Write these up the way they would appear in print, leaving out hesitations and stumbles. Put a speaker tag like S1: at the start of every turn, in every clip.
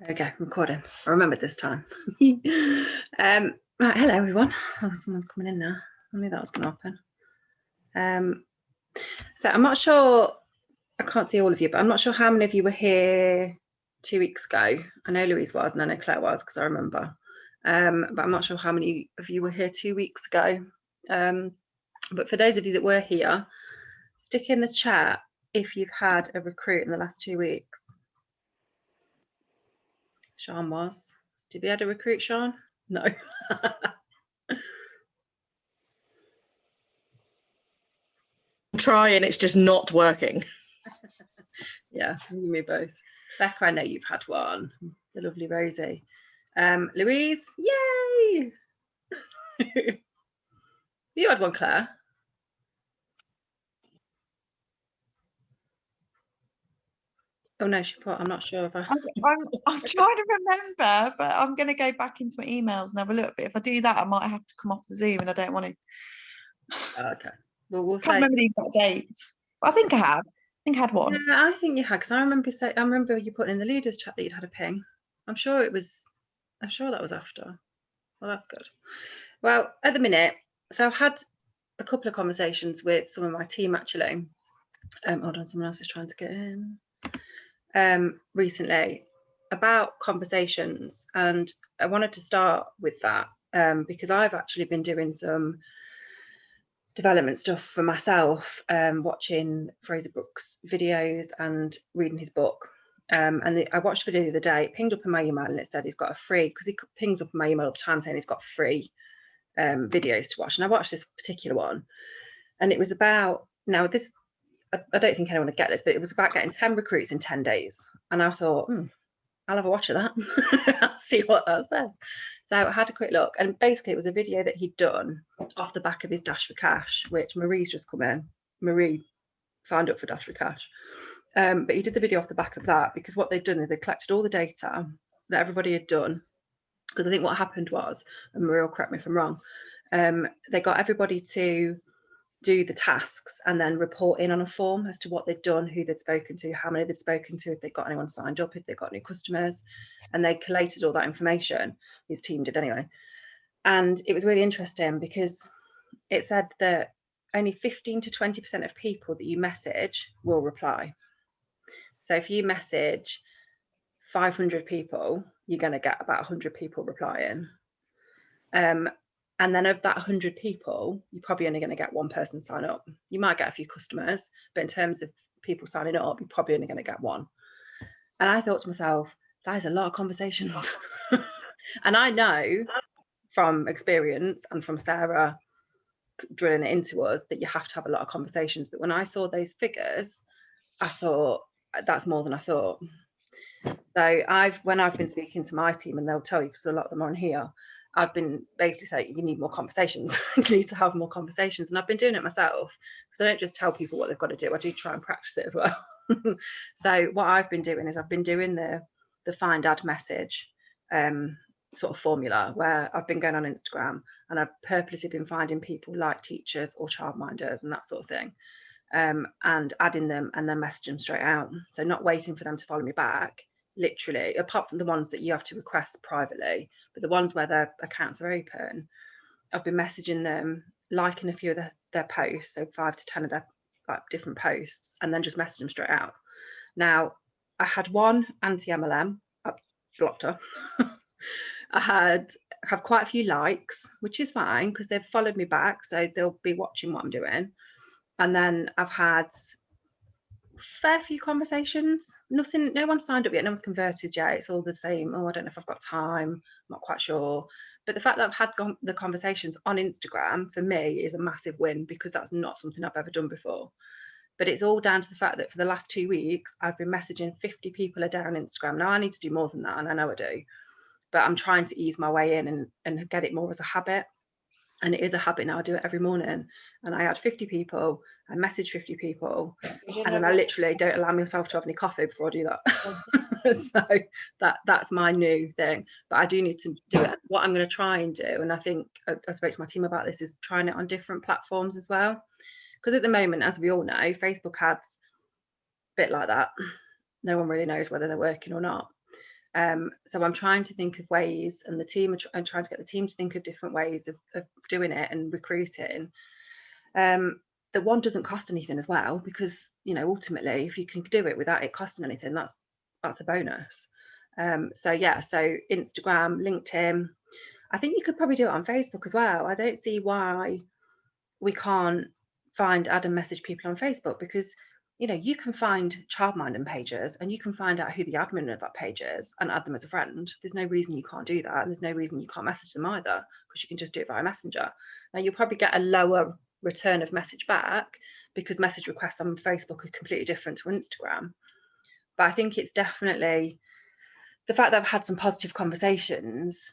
S1: There we go, recording. I remembered this time. Right, hello everyone. Oh, someone's coming in now. I knew that was going to happen. So I'm not sure, I can't see all of you, but I'm not sure how many of you were here 2 weeks ago. I know Louise was, and I know Claire was, because I remember. But I'm not sure how many of you were here 2 weeks ago. But for those of you that were here, stick in the chat if you've had a recruit in the last 2 weeks. Sean was. Did we have a recruit, Sean? No.
S2: I'm trying, it's just not working.
S1: Yeah, me both. Becca, I know you've had one. The lovely Rosie. Louise, yay! You had one, Claire. Oh no, she put, I'm not sure if
S3: I'm trying to remember, but I'm going to go back into my emails and have a look. But if I do that, I might have to come off the Zoom, and I don't want to.
S1: Okay. Well, we'll
S3: Can't remember the exact dates. But I think I have. I think I had one.
S1: Yeah, I think you had, because I remember you putting in the leaders chat that you'd had a ping. I'm sure that was after. Well, that's good. Well, at the minute, so I've had a couple of conversations with some of my team actually. Hold on, someone else is trying to get in. Recently about conversations, and I wanted to start with that because I've actually been doing some development stuff for myself, watching Fraser Brooks videos and reading his book. I watched a video the other day, it pinged up in my email, and it said he's got a free, because he pings up in my email all the time saying he's got free videos to watch, and I watched this particular one, and it was about, now this, I don't think anyone would get this, but it was about getting 10 recruits in 10 days. And I thought, I'll have a watch of that. I'll see what that says. So I had a quick look, and basically it was a video that he'd done off the back of his Dash for Cash, which Marie's just come in. Marie signed up for Dash for Cash. But he did the video off the back of that, because what they'd done is they collected all the data that everybody had done. Because I think what happened was, and Marie will correct me if I'm wrong, they got everybody to do the tasks and then report in on a form as to what they'd done, who they'd spoken to, how many they'd spoken to, if they'd got anyone signed up, if they'd got new customers, and they collated all that information. His team did anyway. And it was really interesting because it said that only 15 to 20% of people that you message will reply. So if you message 500 people, you're going to get about 100 people replying. And then of that 100 people, you're probably only going to get one person sign up. You might get a few customers, but in terms of people signing up, you're probably only going to get one. And I thought to myself, that is a lot of conversations. And I know from experience and from Sarah drilling it into us that you have to have a lot of conversations. But when I saw those figures, I thought, that's more than I thought. So when I've been speaking to my team, and they'll tell you, because a lot of them are on here, I've been basically saying, you need more conversations. You need to have more conversations. And I've been doing it myself, because I don't just tell people what they've got to do. I do try and practice it as well. So what I've been doing is I've been doing the find ad message sort of formula, where I've been going on Instagram and I've purposely been finding people like teachers or childminders and that sort of thing, and adding them and then messaging them straight out. So not waiting for them to follow me back, literally, apart from the ones that you have to request privately, but the ones where their accounts are open, I've been messaging them, liking a few of their posts, so 5 to 10 of their different posts, and then just message them straight out. Now, I had one anti-MLM, I blocked her. I have quite a few likes, which is fine because they've followed me back, so they'll be watching what I'm doing. And then I've had fair few conversations. No one signed up yet, no one's converted yet. It's all the same. Oh, I don't know if I've got time, I'm not quite sure. But the fact that I've had the conversations on Instagram for me is a massive win, because that's not something I've ever done before. But it's all down to the fact that for the last 2 weeks, I've been messaging 50 people a day on Instagram. Now I need to do more than that, and I know I do, but I'm trying to ease my way in and get it more as a habit. And it is a habit now. I do it every morning, and I add 50 people, I message 50 people, and then I literally don't allow myself to have any coffee before I do that. So that's my new thing, but I do need to do it. What I'm going to try and do, and I think I spoke to my team about this, is trying it on different platforms as well, because at the moment, as we all know, Facebook ads, a bit like that, no one really knows whether they're working or not. So I'm trying to think of ways, and the team I'm trying to get the team to think of different ways of doing it and recruiting. That one doesn't cost anything as well, because ultimately, if you can do it without it costing anything, that's a bonus. So Instagram, LinkedIn. I think you could probably do it on Facebook as well. I don't see why we can't add and message people on Facebook, because you can find childminding pages and you can find out who the admin of that page is and add them as a friend. There's no reason you can't do that, and there's no reason you can't message them either, because you can just do it via Messenger. Now you'll probably get a lower return of message back, because message requests on Facebook are completely different to Instagram. But I think it's definitely the fact that I've had some positive conversations.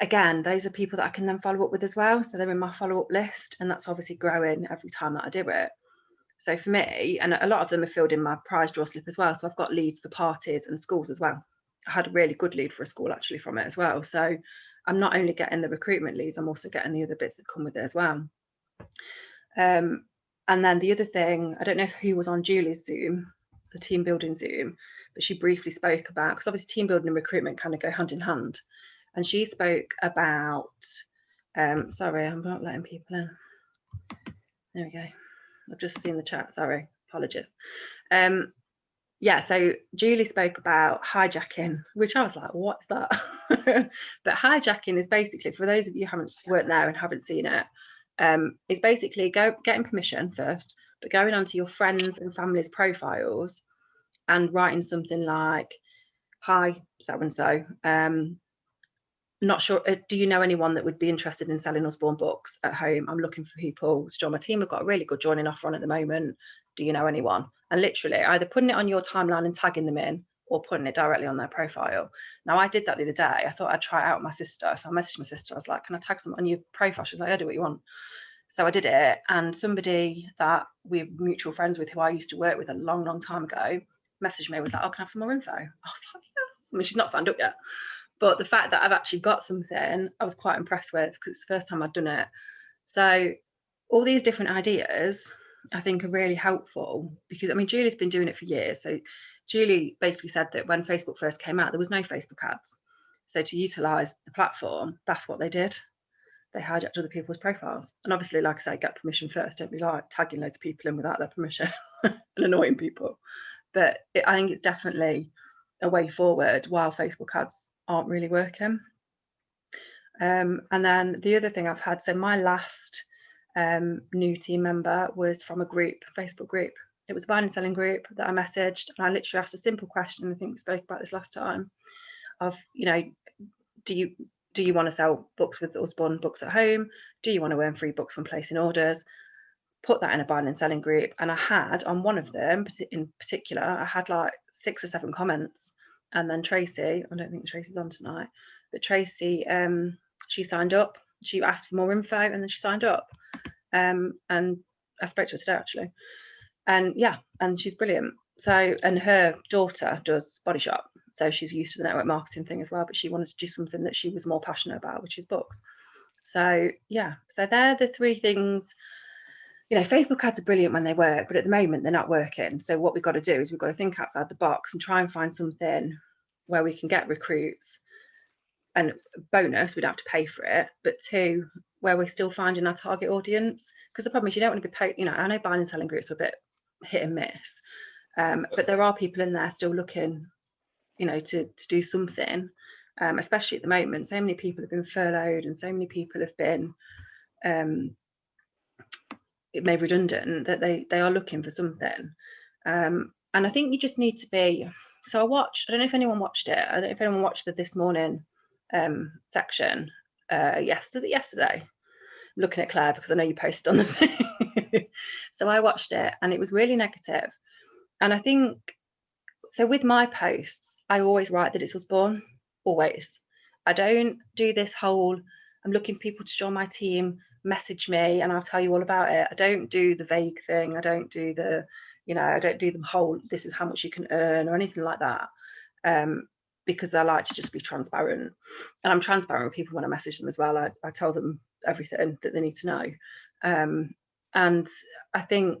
S1: Again, those are people that I can then follow up with as well. So they're in my follow-up list, and that's obviously growing every time that I do it. So for me, and a lot of them are filled in my prize draw slip as well. So I've got leads for parties and schools as well. I had a really good lead for a school actually from it as well. So I'm not only getting the recruitment leads, I'm also getting the other bits that come with it as well. And then the other thing, I don't know who was on Julie's Zoom, the team building Zoom, but she briefly spoke about, because obviously team building and recruitment kind of go hand in hand. And she spoke about, sorry, I'm not letting people in. There we go. I've just seen the chat, sorry, apologies. So Julie spoke about hijacking, which I was like, what's that? But hijacking is basically, for those of you who weren't there and haven't seen it, it's basically getting permission first, but going onto your friends and family's profiles and writing something like, hi, so-and-so, not sure, do you know anyone that would be interested in selling Usborne books at home? I'm looking for people to join my team. I've got a really good joining offer on at the moment. Do you know anyone? And literally either putting it on your timeline and tagging them in, or putting it directly on their profile. Now I did that the other day. I thought I'd try it out with my sister. So I messaged my sister. I was like, can I tag someone on your profile? She was like, I do what you want. So I did it. And somebody that we're mutual friends with, who I used to work with a long, long time ago, messaged me, was like, oh, can I have some more info? I was like, yes. I mean, she's not signed up yet. But the fact that I've actually got something, I was quite impressed with, because it's the first time I'd done it. So all these different ideas, I think, are really helpful, because, I mean, Julie's been doing it for years. So Julie basically said that when Facebook first came out, there was no Facebook ads. So to utilise the platform, that's what they did. They hijacked other people's profiles. And obviously, like I say, get permission first. Don't be like tagging loads of people in without their permission and annoying people. But I think it's definitely a way forward while Facebook ads aren't really working. And then the other thing I've had, so my last new team member was from a group, Facebook group. It was a buying and selling group that I messaged, and I literally asked a simple question. I think we spoke about this last time, of, do you want to sell books with Usborne books at home? Do you want to earn free books from placing orders? Put that in a buying and selling group. And I had, on one of them in particular, I had like 6 or 7 comments. And then Tracy, I don't think Tracy's on tonight, but Tracy, she signed up. She asked for more info, and then she signed up. And I spoke to her today, actually. And yeah, and she's brilliant. So, and her daughter does Body Shop. So she's used to the network marketing thing as well, but she wanted to do something that she was more passionate about, which is books. So yeah, so they're the 3 things. Facebook ads are brilliant when they work, but at the moment they're not working. So what we've got to do is we've got to think outside the box and try and find something where we can get recruits, and bonus, we'd have to pay for it, but 2, where we're still finding our target audience. Because the problem is, you don't want to be paid, I know buying and selling groups are a bit hit and miss, but there are people in there still looking, to do something, especially at the moment. So many people have been furloughed, and so many people have been made redundant, that they are looking for something. And I think you just need to be, so I don't know if anyone watched it. I don't know if anyone watched the This Morning section yesterday. I'm looking at Claire because I know you posted on the thing. So I watched it, and it was really negative. And I think, so with my posts, I always write that it's Usborne, always. I don't do this whole, I'm looking for people to join my team, message me and I'll tell you all about it. I don't do the vague thing. I don't do the, I don't do the whole, this is how much you can earn or anything like that. Because I like to just be transparent, and I'm transparent with people when I message them as well. I tell them everything that they need to know. And I think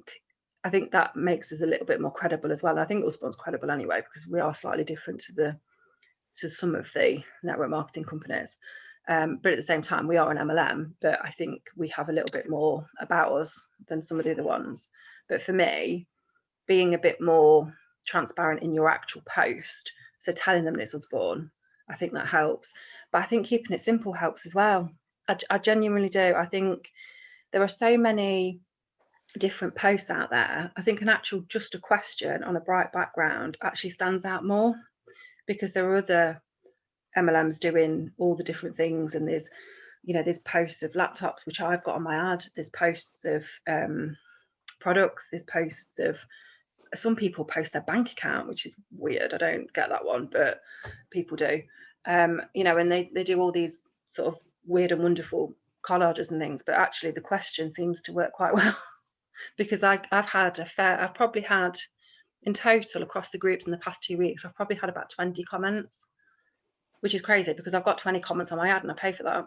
S1: that makes us a little bit more credible as well. And I think Usborne's credible anyway, because we are slightly different to to some of the network marketing companies. But at the same time, we are an MLM, but I think we have a little bit more about us than some of the other ones. But for me, being a bit more transparent in your actual post, so telling them it's Usborne, I think that helps. But I think keeping it simple helps as well. I genuinely do. I think there are so many different posts out there. I think an actual just a question on a bright background actually stands out more, because there are other MLMs doing all the different things, and there's posts of laptops, which I've got on my ad, there's posts of products, there's posts of, some people post their bank account, which is weird. I don't get that one, but people do. And they do all these sort of weird and wonderful collages and things, but actually the question seems to work quite well. Because I've probably had in total across the groups in the past 2 weeks, I've probably had about 20 comments, which is crazy because I've got 20 comments on my ad and I pay for that.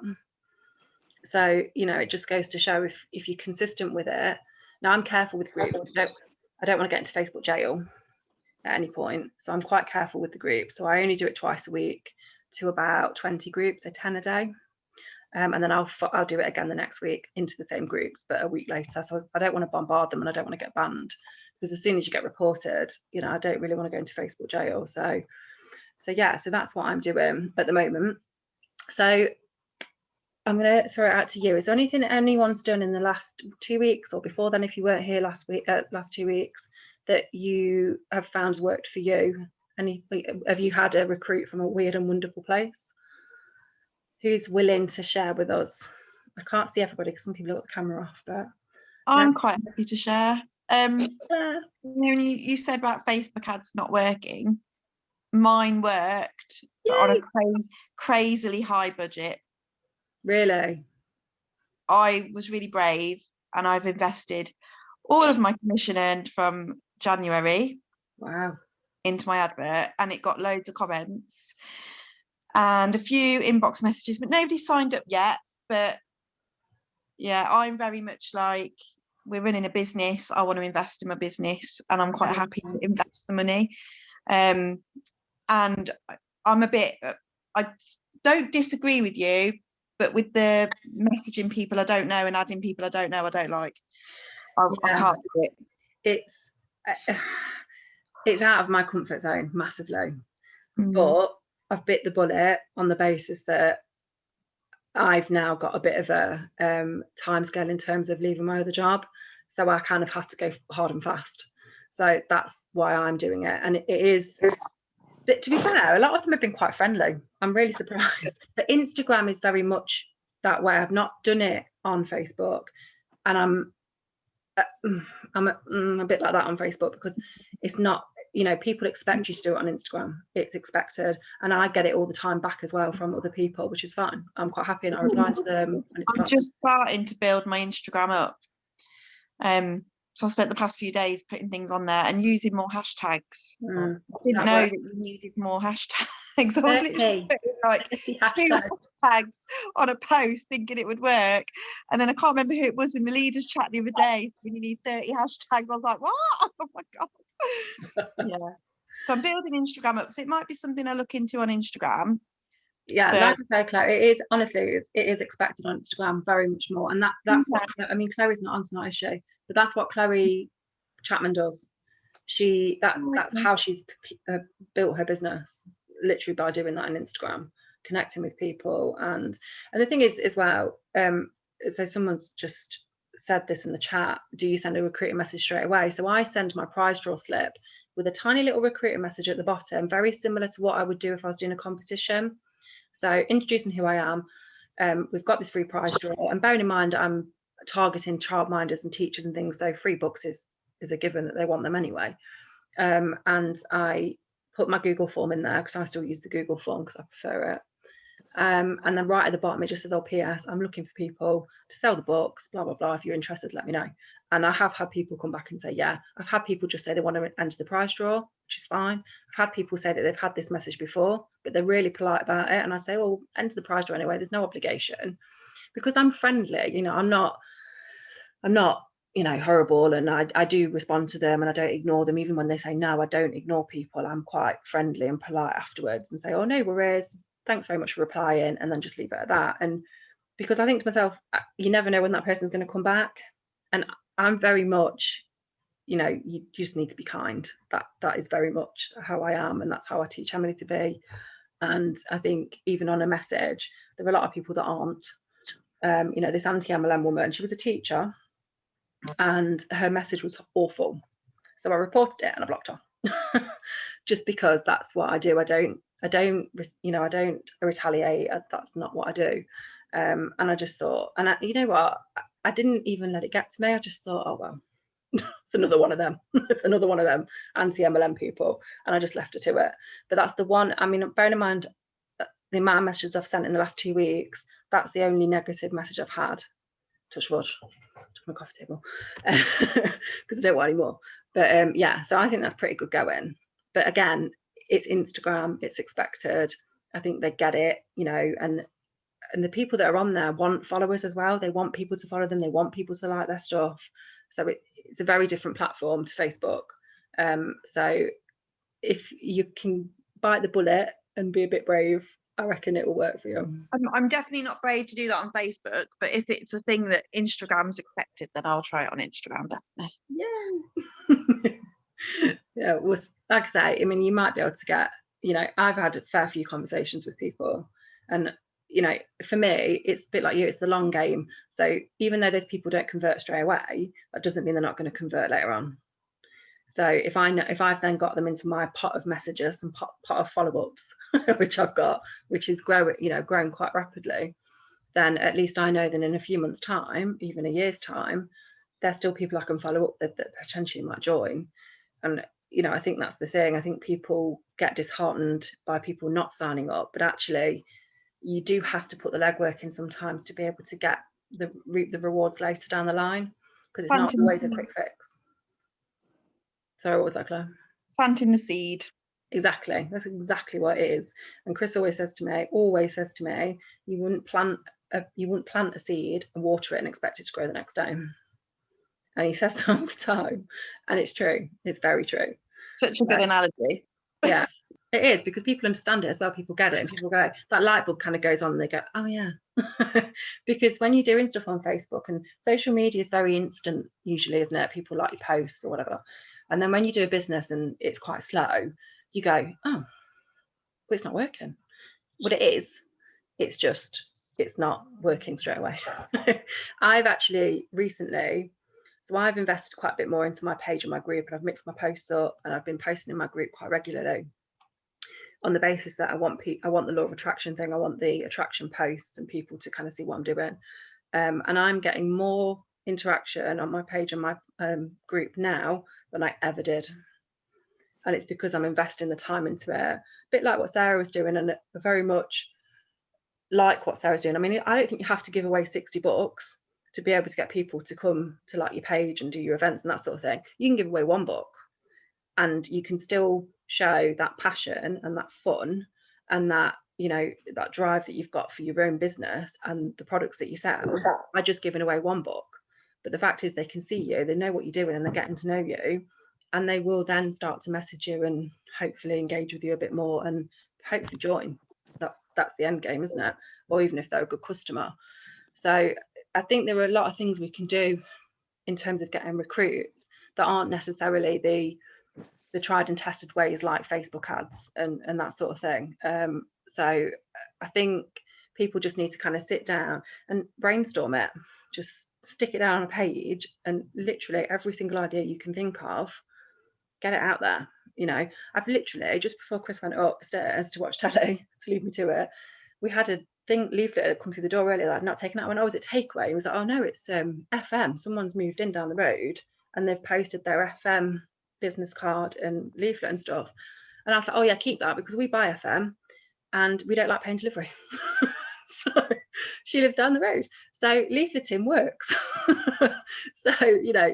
S1: So, it just goes to show if you're consistent with it. Now, I'm careful with groups. I don't want to get into Facebook jail at any point. So I'm quite careful with the group. So I only do it twice a week to about 20 groups, so 10 a day. And then I'll do it again the next week into the same groups, but a week later. So I don't want to bombard them and I don't want to get banned, because as soon as you get reported, I don't really want to go into Facebook jail. So that's what I'm doing at the moment. So I'm going to throw it out to you. Is there anything anyone's done in the last 2 weeks, or before then, if you weren't here last 2 weeks, that you have found worked for you? Have you had a recruit from a weird and wonderful place? Who's willing to share with us? I can't see everybody because some people have got the camera off, but
S3: I'm quite happy to share. When you said about Facebook ads not working, mine worked, but on a crazily high budget.
S1: Really?
S3: I was really brave, and I've invested all of my commission earned from January into my advert, and it got loads of comments and a few inbox messages, but nobody signed up yet. But yeah, I'm very much like, we're running a business, I want to invest in my business, and I'm quite happy to invest the money. And I'm a bit, I don't disagree with you, but with the messaging people I don't know and adding people I don't know, I don't like. I can't do it.
S1: It's out of my comfort zone massively. But I've bit the bullet on the basis that I've now got a bit of a timescale in terms of leaving my other job. So I kind of had to go hard and fast. So that's why I'm doing it. And it is, but to be fair, a lot of them have been quite friendly. I'm really surprised. But Instagram is very much that way. I've not done it on Facebook. And I'm a bit like that on Facebook, because it's not, people expect you to do it on Instagram. It's expected. And I get it all the time back as well from other people, which is fine. I'm quite happy, and I reply to them. And it's
S3: I'm just starting to build my Instagram up. So I spent the past few days putting things on there and using more hashtags. I didn't know that you needed more hashtags. I was literally putting like 2 hashtags on a post thinking it would work. And then I can't remember who it was in the leaders chat the other day. So you need 30 hashtags. I was like, what? Oh my God. Yeah. So I'm building Instagram up. So it might be something I look into on Instagram.
S1: Yeah, like I say, Claire, it is honestly, it is expected on Instagram very much more. And that's what, I mean, Chloe's not on tonight, is she? But that's what Chloe Chapman does. That's how she's built her business, literally by doing that on Instagram, connecting with people. And the thing is as well, so someone's just said this in the chat, do you send a recruiter message straight away? So I send my prize draw slip with a tiny little recruiter message at the bottom, very similar to what I would do if I was doing a competition. So introducing who I am, we've got this free prize draw, and bearing in mind I'm targeting childminders and teachers and things, so free books is a given that they want them anyway. And I put my Google form in there because I still use the Google form because I prefer it. And then right at the bottom it just says, oh, PS, I'm looking for people to sell the books, blah blah blah, if you're interested, let me know. And I have had people come back and say, yeah. I've had people just say they want to enter the prize draw, which is fine. I've had people say that they've had this message before, but they're really polite about it, and I say, well, enter the prize draw anyway, there's no obligation, because I'm friendly. I'm not you know, horrible, and I do respond to them, and I don't ignore them. Even when they say no, I don't ignore people. I'm quite friendly and polite afterwards and say, oh, no worries, thanks very much for replying, and then just leave it at that. And because I think to myself, you never know when that person's going to come back. And I'm very much, you know, you just need to be kind. That is very much how I am, and that's how I teach Emily to be. And I think even on a message, there are a lot of people that aren't. You know, this anti-MLM woman, she was a teacher, and her message was awful. So I reported it and I blocked her. Just because that's what I do. I don't, you know, I don't retaliate. That's not what I do. And I just thought, and you know what? I didn't even let it get to me. I just thought, oh, well, it's another one of them. It's another one of them anti-MLM people. And I just left her to it. But that's the one, I mean, bearing in mind the amount of messages I've sent in the last 2 weeks, that's the only negative message I've had. Touch wood, my coffee table, because I don't want any more. But yeah, so I think that's pretty good going. But again, it's Instagram, it's expected. I think they get it, you know, and the people that are on there want followers as well. They want people to follow them. They want people to like their stuff. So it's a very different platform to Facebook. So if you can bite the bullet and be a bit brave, I reckon it will work for you.
S3: I'm definitely not brave to do that on Facebook, but if it's a thing that Instagram's accepted, then I'll try it on Instagram, definitely.
S1: Yeah. Yeah, well, like I say, I mean, you might be able to get, you know, I've had a fair few conversations with people, and, you know, for me, it's a bit like you, it's the long game. So even though those people don't convert straight away, that doesn't mean they're not going to convert later on. So if I've then got them into my pot of messages and pot of follow-ups, which I've got, which is growing quite rapidly, then at least I know that in a few months' time, even a year's time, there's still people I can follow up that potentially might join. And, you know, I think that's the thing. I think people get disheartened by people not signing up, but actually you do have to put the legwork in sometimes to be able to get reap the rewards later down the line, because it's not always a quick fix. So what was that, Claire?
S3: Planting the seed.
S1: Exactly. That's exactly what it is. And Chris always says to me, you wouldn't plant a seed and water it and expect it to grow the next day. And he says that all the time. And it's true. It's very true.
S3: Such a good analogy.
S1: Yeah, it is, because people understand it as well. People get it, and people go, that light bulb kind of goes on, and they go, oh yeah. Because when you're doing stuff on Facebook, and social media is very instant usually, isn't it? People like your posts or whatever. And then when you do a business and it's quite slow, you go, oh, well, it's not working. What it is, it's not working straight away. I've actually recently, so I've invested quite a bit more into my page and my group, and I've mixed my posts up, and I've been posting in my group quite regularly on the basis that I want the law of attraction thing. I want the attraction posts and people to kind of see what I'm doing. And I'm getting more interaction on my page and my group now than I ever did. And it's because I'm investing the time into it, a bit like what Sarah was doing, and very much like what Sarah's doing. I mean, I don't think you have to give away 60 books to be able to get people to come to like your page and do your events and that sort of thing. You can give away one book, and you can still show that passion and that fun and that, you know, that drive that you've got for your own business and the products that you sell by just giving away one book. But the fact is, they can see you, they know what you're doing, and they're getting to know you, and they will then start to message you and hopefully engage with you a bit more and hopefully join. That's the end game, isn't it? Or even if they're a good customer. So I think there are a lot of things we can do in terms of getting recruits that aren't necessarily the tried and tested ways like Facebook ads and that sort of thing. So I think people just need to kind of sit down and brainstorm it. Just stick it down on a page, and literally every single idea you can think of, get it out there. You know, I've literally, just before Chris went upstairs to watch telly, to leave me to it, we had a leaflet come through the door earlier that I'd not taken out. When I was at takeaway, it was like, oh no, it's FM. Someone's moved in down the road and they've posted their FM business card and leaflet and stuff. And I was like, oh yeah, keep that, because we buy FM and we don't like paying delivery. So she lives down the road. So leafleting works. So, you know,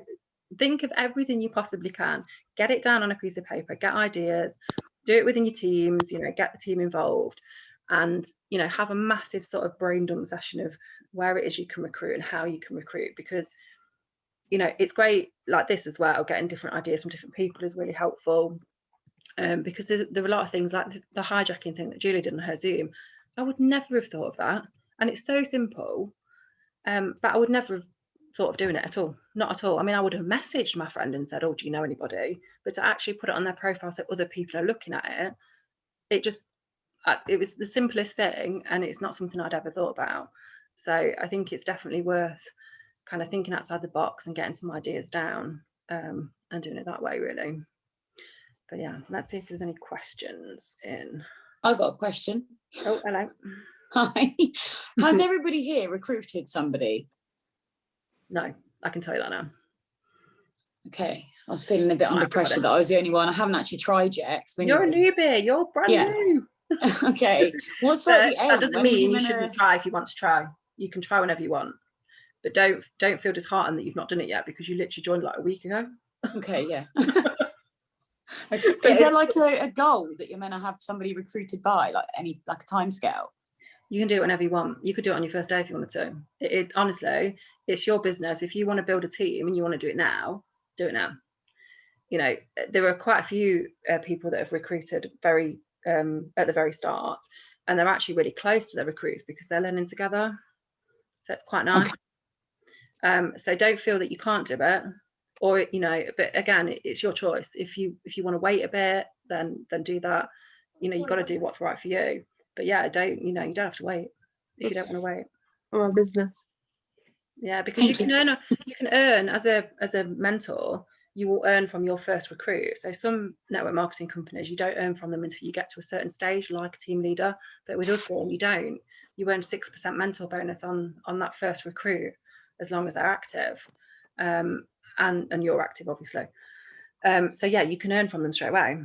S1: think of everything you possibly can, get it down on a piece of paper, get ideas, do it within your teams, you know, get the team involved, and, you know, have a massive sort of brain dump session of where it is you can recruit and how you can recruit. Because, it's great like this as well. Getting different ideas from different people is really helpful, because there are a lot of things like the hijacking thing that Julie did on her Zoom. I would never have thought of that, and it's so simple, but I would never have thought of doing it at all. Not at all. I mean, I would have messaged my friend and said, oh, do you know anybody? But to actually put it on their profile so other people are looking at it, it was the simplest thing, and it's not something I'd ever thought about. So I think it's definitely worth kind of thinking outside the box and getting some ideas down, and doing it that way, really. But yeah, let's see if there's any questions in.
S4: I got a question.
S1: Oh, hello.
S4: Hi. Has everybody here recruited somebody?
S1: No, I can tell you that now.
S4: Okay, I was feeling a bit under pressure that I was the only one. I haven't actually tried yet.
S1: You're a newbie. You're brand new.
S4: Okay. What's like the aim?
S1: That doesn't mean you shouldn't try if you want to try. You can try whenever you want, but don't feel disheartened that you've not done it yet, because you literally joined like a week ago.
S4: Okay, yeah. Okay. Is there like a goal that you're meant to have somebody recruited by, like a time scale?
S1: You can do it whenever you want. You could do it on your first day if you wanted to. It honestly, it's your business. If you want to build a team and you want to do it now, do it now. There are quite a few people that have recruited very at the very start, and they're actually really close to their recruits because they're learning together. So it's quite nice. Okay. So don't feel that you can't do it, or but again, it's your choice. If you want to wait a bit, then do that. You've got to do what's right for you. But yeah, you don't have to wait if you don't want to wait.
S2: Our business.
S1: Yeah, because you can earn as a mentor. You will earn from your first recruit. So some network marketing companies, you don't earn from them until you get to a certain stage, like a team leader. But with Usborne, you don't. You earn 6% mentor bonus on that first recruit, as long as they're active, and you're active, obviously. So yeah, you can earn from them straight away,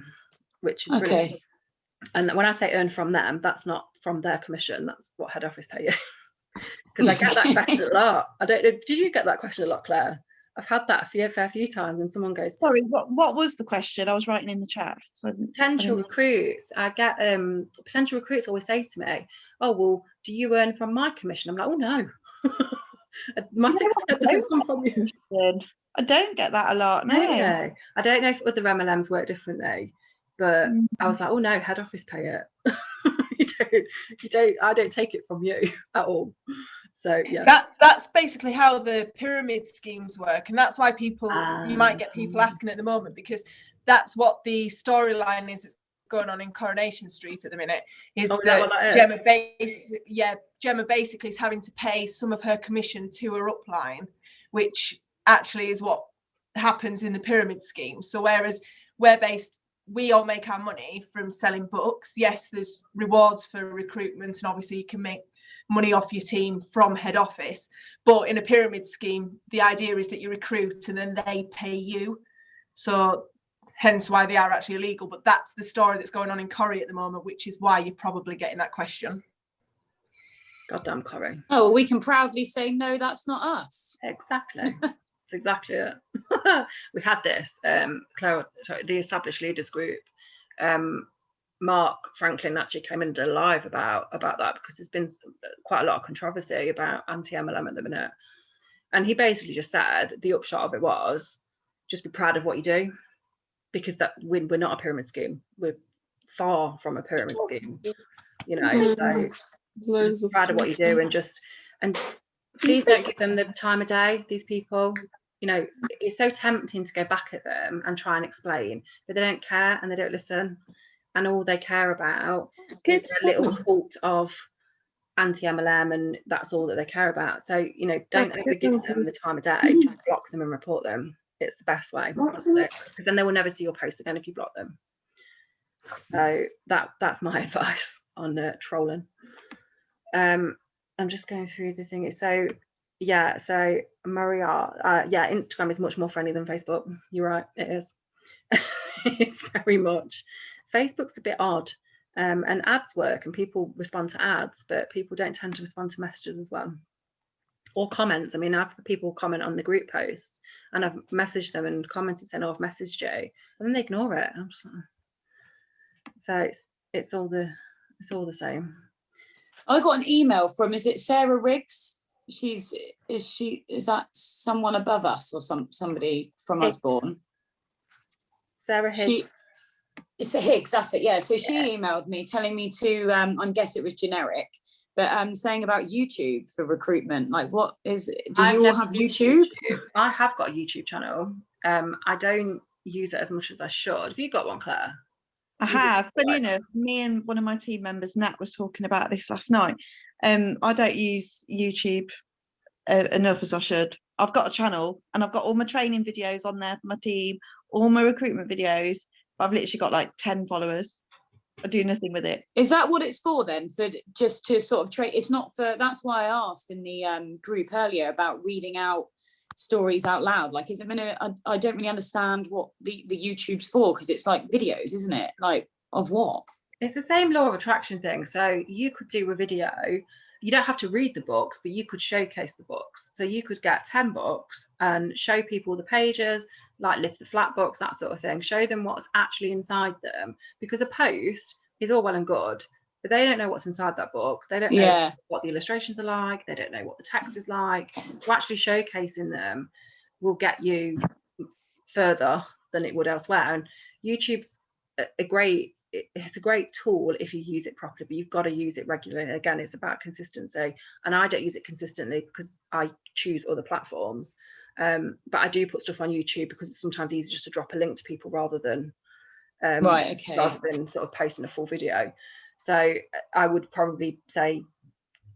S1: which is brilliant.
S4: Okay.
S1: And when I say earn from them, that's not from their commission. That's what head office pay you. Because I get that question a lot. I don't know. Did you get that question a lot, Claire? I've had that a fair few times, and someone goes,
S3: sorry, what was the question? I was writing in the chat. So
S1: potential recruits. I get potential recruits always say to me, oh, well, do you earn from my commission? I'm like, oh no. My 6% doesn't come from you.
S3: I don't get that a lot. No.
S1: Okay. I don't know if other MLMs work differently, but I was like, oh no, head office pay it. you don't, I don't take it from you at all. So yeah,
S5: that's basically how the pyramid schemes work, and that's why you might get people asking at the moment, because that's what the storyline is that's going on in Coronation Street at the minute. Gemma basically is having to pay some of her commission to her upline, which actually is what happens in the pyramid scheme. So whereas we all make our money from selling books. Yes, there's rewards for recruitment, and obviously you can make money off your team from head office. But in a pyramid scheme, the idea is that you recruit and then they pay you. So hence why they are actually illegal. But that's the story that's going on in Corrie at the moment, which is why you're probably getting that question.
S1: Goddamn Corrie.
S4: Oh, well, we can proudly say, no, that's not us.
S1: Exactly. That's exactly it. We had this, Claire, the Established Leaders Group. Mark Franklin actually came in and did a live about that, because there's been quite a lot of controversy about anti-MLM at the minute. And he basically just said the upshot of it was just be proud of what you do, because that we're not a pyramid scheme. We're far from a pyramid scheme. So just be proud of what you do, and please don't give them the time of day, these people. It's so tempting to go back at them and try and explain, but they don't care and they don't listen. And all they care about is a little cult of anti-MLM, and that's all that they care about. So, don't ever give them the time of day. Just block them and report them. It's the best way, because then they will never see your post again if you block them. So that's my advice on trolling. I'm just going through the thing. So Maria, Instagram is much more friendly than Facebook. You're right, it is. It's very much. Facebook's a bit odd, and ads work and people respond to ads, but people don't tend to respond to messages as well, or comments. I mean, I've had people comment on the group posts, and I've messaged them and commented saying, "Oh, I've messaged you," and then they ignore it. I'm just like, so it's all the same.
S4: I got an email from, is it Sarah Riggs? is that someone above us or somebody from Usborne?
S1: Sarah Higgs.
S4: It's a Higgs, that's it, yeah. So she emailed me telling me to, I guess it was generic, but saying about YouTube for recruitment. Like, what is, do you all have YouTube?
S1: I have got a YouTube channel. I don't use it as much as I should. Have you got one, Claire?
S3: I have. Funny enough, me and one of my team members, Nat, was talking about this last night. I don't use YouTube enough as I should. I've got a channel and I've got all my training videos on there for my team, all my recruitment videos. But I've literally got like 10 followers. I do nothing with it.
S4: Is that what it's for then? For just to sort of trade? It's not for, that's why I asked in the group earlier about reading out stories out loud. Like, is it gonna, I don't really understand what the YouTube's for, because it's like videos, isn't it? Like, of what?
S1: It's the same law of attraction thing. So you could do a video, you don't have to read the books, but you could showcase the books. So you could get 10 books and show people the pages, like lift the flat books, that sort of thing, show them what's actually inside them, because a post is all well and good, but they don't know what's inside that book. They don't know what the illustrations are like. They don't know what the text is like. So actually showcasing them will get you further than it would elsewhere. And YouTube's it's a great tool if you use it properly, but you've got to use it regularly. Again, it's about consistency, and I don't use it consistently because I choose other platforms. But I do put stuff on YouTube because it's sometimes easier just to drop a link to people rather than rather than sort of posting a full video. So I would probably say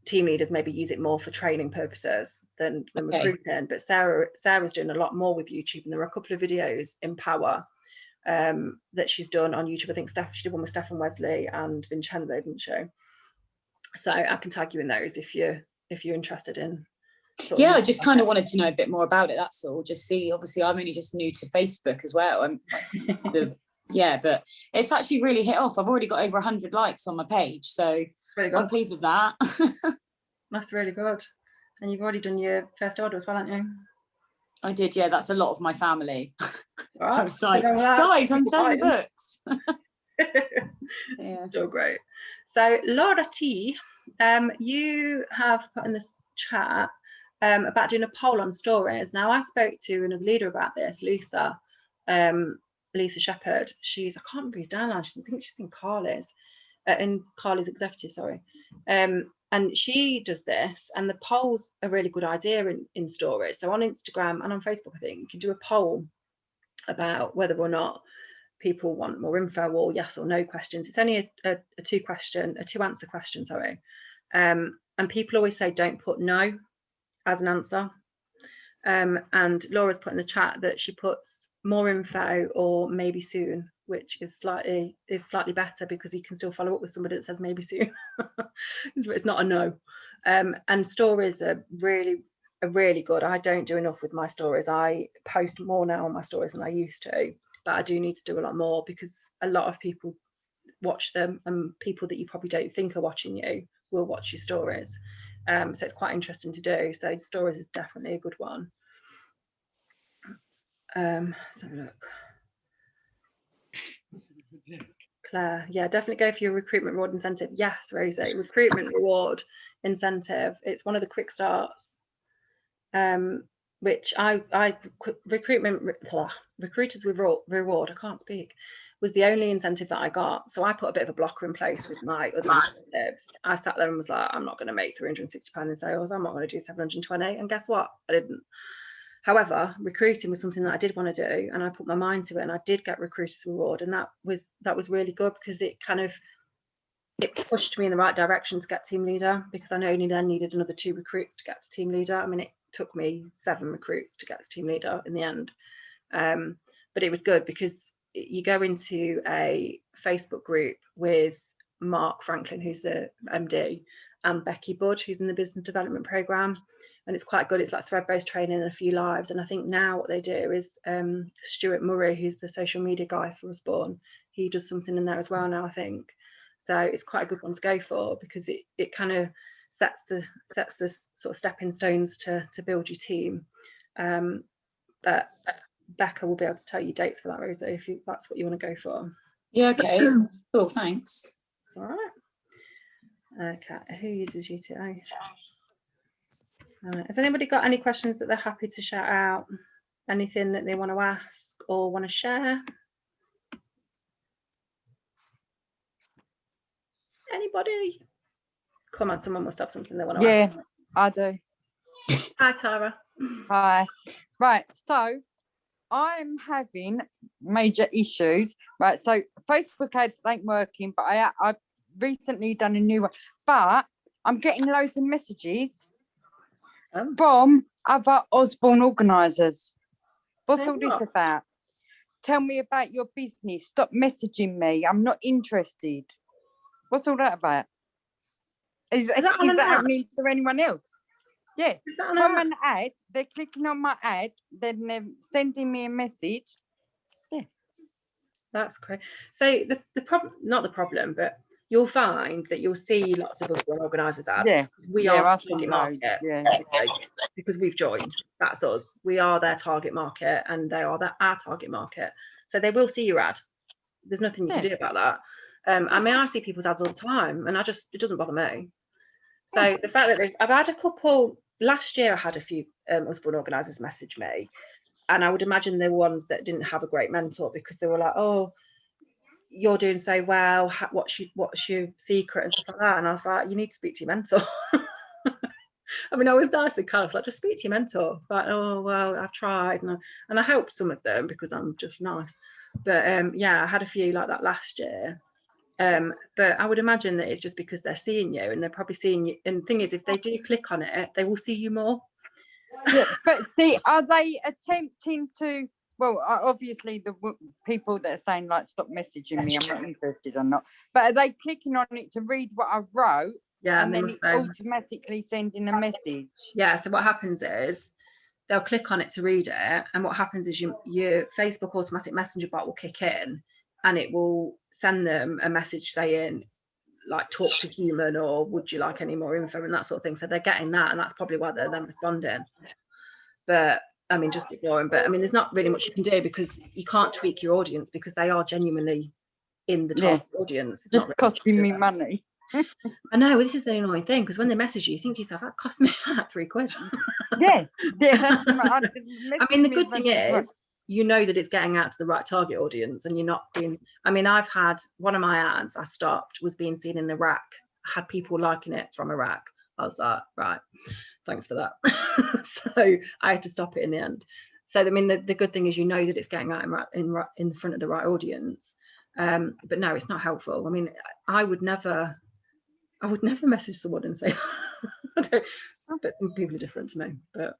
S1: team leaders maybe use it more for training purposes than recruiting. But Sarah's doing a lot more with YouTube, and there are a couple of videos in Power that she's done on YouTube. I think she did one with Stefan Wesley and Vincenzo, didn't she? So I can tag you in those if you're interested in.
S4: I just kind of wanted to know a bit more about it, that's all. Just see, obviously I'm only just new to Facebook as well. But it's actually really hit off. I've already got over 100 likes on my page, so really I'm pleased with that.
S1: That's really good. And you've already done your first order as well, haven't you?
S4: I did, yeah. That's a lot of my family.
S1: Right.
S4: I was like, guys, I'm selling books.
S1: Yeah, still great. So Laura T, you have put in this chat about doing a poll on stories. Now, I spoke to another leader about this, Lisa Shepherd. I can't remember his downline. I think she's in Carly's executive, sorry. And she does this, and the polls are a really good idea in stories. So on Instagram and on Facebook, I think you can do a poll about whether or not people want more info or yes or no questions. It's only a two answer question, sorry. And people always say don't put no as an answer. And Laura's put in the chat that she puts more info or maybe soon, which is slightly better because you can still follow up with somebody that says maybe soon. It's not a no. And stories are really good. I don't do enough with my stories. I post more now on my stories than I used to, but I do need to do a lot more because a lot of people watch them, and people that you probably don't think are watching you will watch your stories. So it's quite interesting to do. So stories is definitely a good one. Let's have a look. Claire, yeah, definitely go for your recruitment reward incentive. Yes, Rosie, recruitment reward incentive. It's one of the quick starts, which recruiters reward, I can't speak, was the only incentive that I got. So I put a bit of a blocker in place with my other incentives. I sat there and was like, I'm not going to make £360 in sales. I'm not going to do 720. And guess what? I didn't. However, recruiting was something that I did want to do, and I put my mind to it, and I did get recruiters reward, and that was really good because it pushed me in the right direction to get team leader, because I only then needed another 2 recruits to get to team leader. I mean, it took me 7 recruits to get to team leader in the end, but it was good because you go into a Facebook group with Mark Franklin, who's the MD, and Becky Budge, who's in the business development program. And it's quite good. It's like thread-based training and a few lives. And I think now what they do is Stuart Murray, who's the social media guy for Usborne, he does something in there as well now, I think. So it's quite a good one to go for because it kind of sets the sort of stepping stones to build your team. But Becca will be able to tell you dates for that, Rosa, if that's what you want to go for.
S4: Yeah, okay. Cool, thanks.
S1: It's all right. Okay, who uses UTI? Has anybody got any questions that they're happy to shout out? Anything that they want to ask or want to share? Anybody? Come on, someone must have something they want to ask.
S6: Yeah, I do.
S1: Hi, Tara.
S6: Hi. Right, so I'm having major issues. Right, so Facebook ads ain't working, but I've recently done a new one. But I'm getting loads of messages from other Usborne Organisers. What's all this about? Tell me about your business. Stop messaging me. I'm not interested. What's all that about? Is that happening to anyone else? Yeah, from an ad, they're clicking on my ad, then they're sending me a message. Yeah.
S1: That's great. So the problem, not the problem, but you'll find that you'll see lots of Usborne Organisers ads.
S6: Yeah.
S1: We are
S6: I've
S1: target
S6: seen
S1: market.
S6: Yeah.
S1: Because we've joined. That's us. We are their target market and they are our target market. So they will see your ad. There's nothing you can do about that. I mean, I see people's ads all the time and it doesn't bother me. So the fact that I've had a couple, last year I had a few Usborne Organisers message me, and I would imagine they're ones that didn't have a great mentor because they were like, oh, you're doing so well, what's your secret and stuff like that. And I was like, you need to speak to your mentor. I mean, I was nice and kind of like, just speak to your mentor. It's like, oh, well, I've tried. And I helped some of them because I'm just nice. But yeah, I had a few like that last year. But I would imagine that it's just because they're seeing you and they're probably seeing you. And the thing is, if they do click on it, they will see you more.
S6: Yeah, but see, are they attempting to? Well, obviously the people that are saying like, stop messaging me, I'm not interested or not. But are they clicking on it to read what I've wrote?
S1: Yeah,
S6: and then it's automatically sending a message.
S1: Yeah. So what happens is they'll click on it to read it, and what happens is your Facebook automatic messenger bot will kick in, and it will send them a message saying, like, talk to human, or would you like any more info, and that sort of thing. So they're getting that, and that's probably why they're then responding. But I mean, just ignore them. But I mean, there's not really much you can do because you can't tweak your audience because they are genuinely in the target audience. It's
S6: just really costing me money.
S1: I know, this is the annoying thing, because when they message you think to yourself, that's cost me like £3.
S6: Yeah.
S1: I mean, the good thing is, you know that it's getting out to the right target audience, and you're not being. I mean, I've had one of my ads I stopped was being seen in Iraq. I had people liking it from Iraq. I was like, right, thanks for that. So I had to stop it in the end. So I mean, the good thing is, you know that it's getting out in front of the right audience. But no, it's not helpful. I mean, I would never message someone and say but some people are different to me. But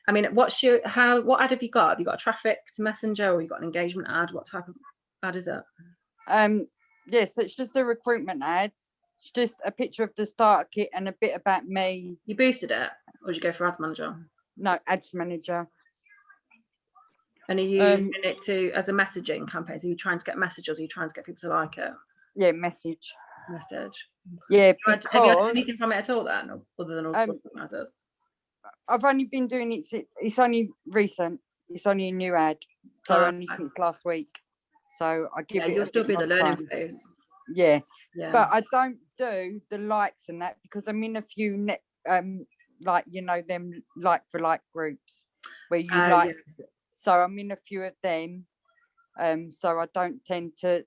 S1: I mean, what ad have you got? Have you got a traffic to Messenger, or you got an engagement ad? What type of ad is it?
S6: Yes, it's just a recruitment ad. It's just a picture of the starter kit and a bit about me.
S1: You boosted it, or did you go for ads manager?
S6: No, ads manager.
S1: And are you in it as a messaging campaign? So are you trying to get messages, or are you trying to get people to like it?
S6: Yeah, message.
S1: Yeah, because have you had anything from it at all then, other than Usborne Organisers?
S6: I've only been doing it. It's only recent. It's only a new ad, so only since last week. So I give it.
S1: You'll still be the learning phase.
S6: Yeah, but I don't do the likes and that because I'm in a few like, you know, them like for like groups where you like. Yeah. So I'm in a few of them. So I don't tend to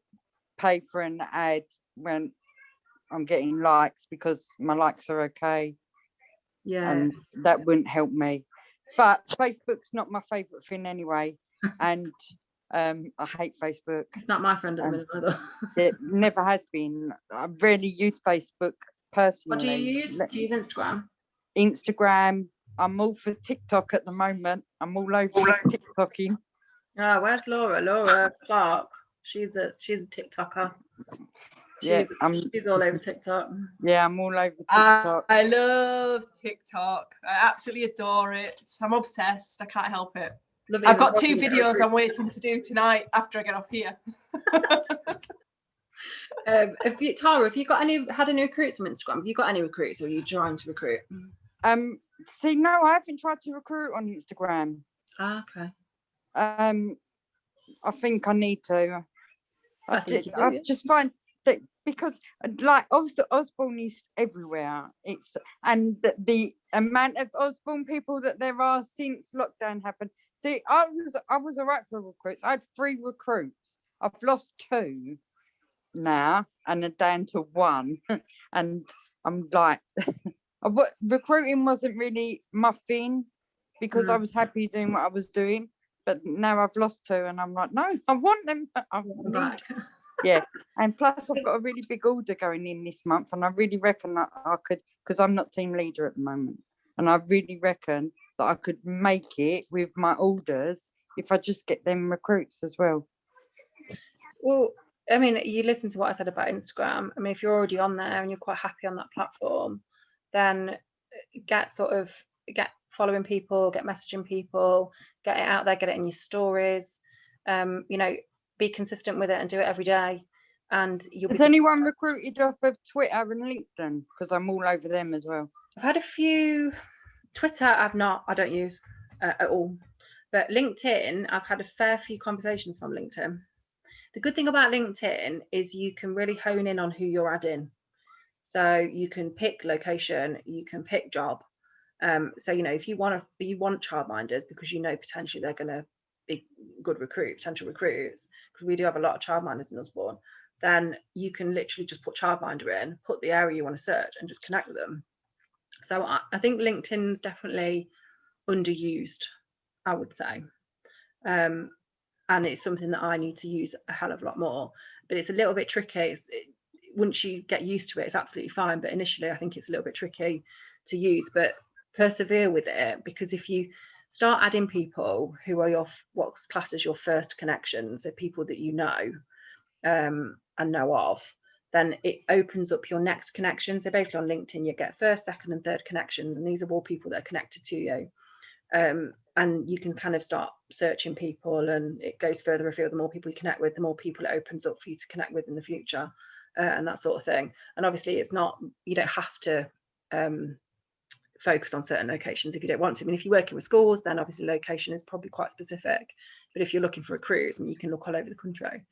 S6: pay for an ad when I'm getting likes, because my likes are okay.
S1: Yeah.
S6: And that wouldn't help me. But Facebook's not my favourite thing anyway. And I hate Facebook.
S1: It's not my friend at the minute either.
S6: It never has been. I rarely use Facebook personally.
S1: What do you use? Do you use Instagram?
S6: Instagram. I'm all for TikTok at the moment. I'm all over TikToking.
S1: Oh, where's Laura? Laura Clark. She's a TikToker. She's all over TikTok.
S6: Yeah, I'm all over TikTok.
S5: I love TikTok. I absolutely adore it. I'm obsessed. I can't help it. I've got 2 videos I'm waiting to do tonight after I get off here.
S1: Tara, have you had any recruits from Instagram? Have you got any recruits, or are you trying to recruit?
S6: See, no, I haven't tried to recruit on Instagram.
S1: Okay.
S6: I think I need to. I
S1: just find
S6: because like Osborne is everywhere. And the amount of Osborne people that there are since lockdown happened. See, I was all right for recruits. I had 3 recruits. I've lost 2 now, and I'm down to 1. And I'm like, recruiting wasn't really my thing because I was happy doing what I was doing. But now I've lost 2, and I'm like, no, I want them. I need. Yeah, and plus I've got a really big order going in this month, and I really reckon that I could, because I'm not team leader at the moment, and I really reckon that I could make it with my orders if I just get them recruits as well.
S1: Well, I mean, you listen to what I said about Instagram. I mean, if you're already on there and you're quite happy on that platform, then get following people, get messaging people, get it out there, get it in your stories. You know, be consistent with it and do it every day. And you'll
S6: Has anyone recruited off of Twitter and LinkedIn? Because I'm all over them as well.
S1: I've had a few. Twitter, I don't use at all. But LinkedIn, I've had a fair few conversations from LinkedIn. The good thing about LinkedIn is you can really hone in on who you're adding. So you can pick location, you can pick job. So, you know, if you want childminders because you know potentially they're going to be good potential recruits, because we do have a lot of childminders in Usborne, then you can literally just put childminder in, put the area you want to search, and just connect with them. So I think LinkedIn's definitely underused, I would say. And it's something that I need to use a hell of a lot more. But it's a little bit tricky. Once you get used to it, it's absolutely fine. But initially, I think it's a little bit tricky to use. But persevere with it, because if you start adding people who are what's classed as your first connections, so people that you know and know of, then it opens up your next connection. So basically on LinkedIn, you get first, second, and third connections, and these are all people that are connected to you. And you can kind of start searching people, and it goes further afield. The more people you connect with, the more people it opens up for you to connect with in the future, and that sort of thing. And obviously you don't have to focus on certain locations if you don't want to. I mean, if you're working with schools, then obviously location is probably quite specific. But if you're looking for recruits, I mean, you can look all over the country.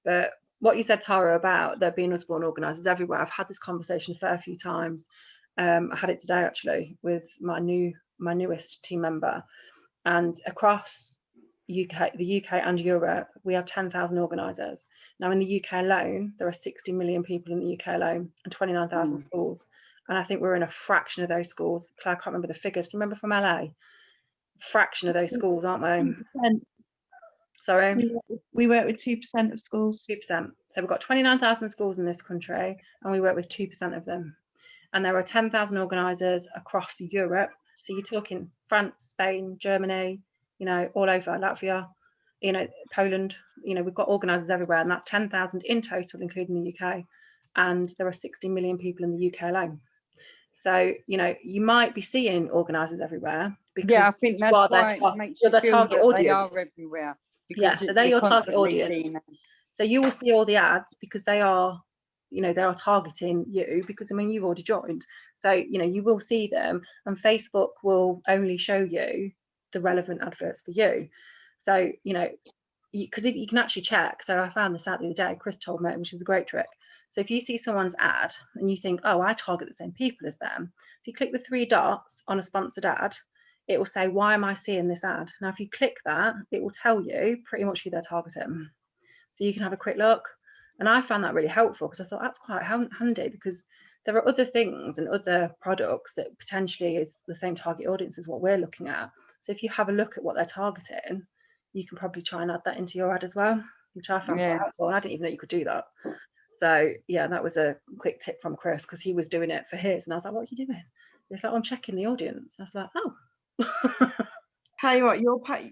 S1: But what you said, Tara, about there being Usborne organisers everywhere, I've had this conversation a fair few times. I had it today actually with my newest team member, and across the UK and Europe, we have 10,000 organisers. Now in the UK alone, there are 60 million people in the UK alone, and 29,000 schools. And I think we're in a fraction of those schools. Claire, I can't remember the figures. Do you remember from LA? Fraction of those schools, aren't they?
S3: 2%.
S1: Sorry?
S3: We work with 2% of schools.
S1: 2%. So we've got 29,000 schools in this country, and we work with 2% of them. And there are 10,000 organisers across Europe. So you're talking France, Spain, Germany, you know, all over, Latvia, you know, Poland, you know, we've got organisers everywhere, and that's 10,000 in total, including the UK. And there are 60 million people in the UK alone. So, you know, you might be seeing organisers everywhere. Because
S6: I think that's why it makes you feel that they are everywhere.
S1: Yeah, so they're your target audience. So you will see all the ads because they are, you know, they are targeting you, because I mean, you've already joined. So, you know, you will see them, and Facebook will only show you the relevant adverts for you. So, you know, because you can actually check. So I found this out the other day, Chris told me, which is a great trick. So if you see someone's ad and you think, oh, I target the same people as them, if you click the 3 dots on a sponsored ad, it will say, why am I seeing this ad? Now, if you click that, it will tell you pretty much who they're targeting. So you can have a quick look. And I found that really helpful, because I thought that's quite handy, because there are other things and other products that potentially is the same target audience as what we're looking at. So if you have a look at what they're targeting, you can probably try and add that into your ad as well, which I found quite helpful. And I didn't even know you could do that. So yeah, that was a quick tip from Chris, because he was doing it for his, and I was like, what are you doing? It's like, I'm checking the audience. I was like, oh.
S3: Tell you what,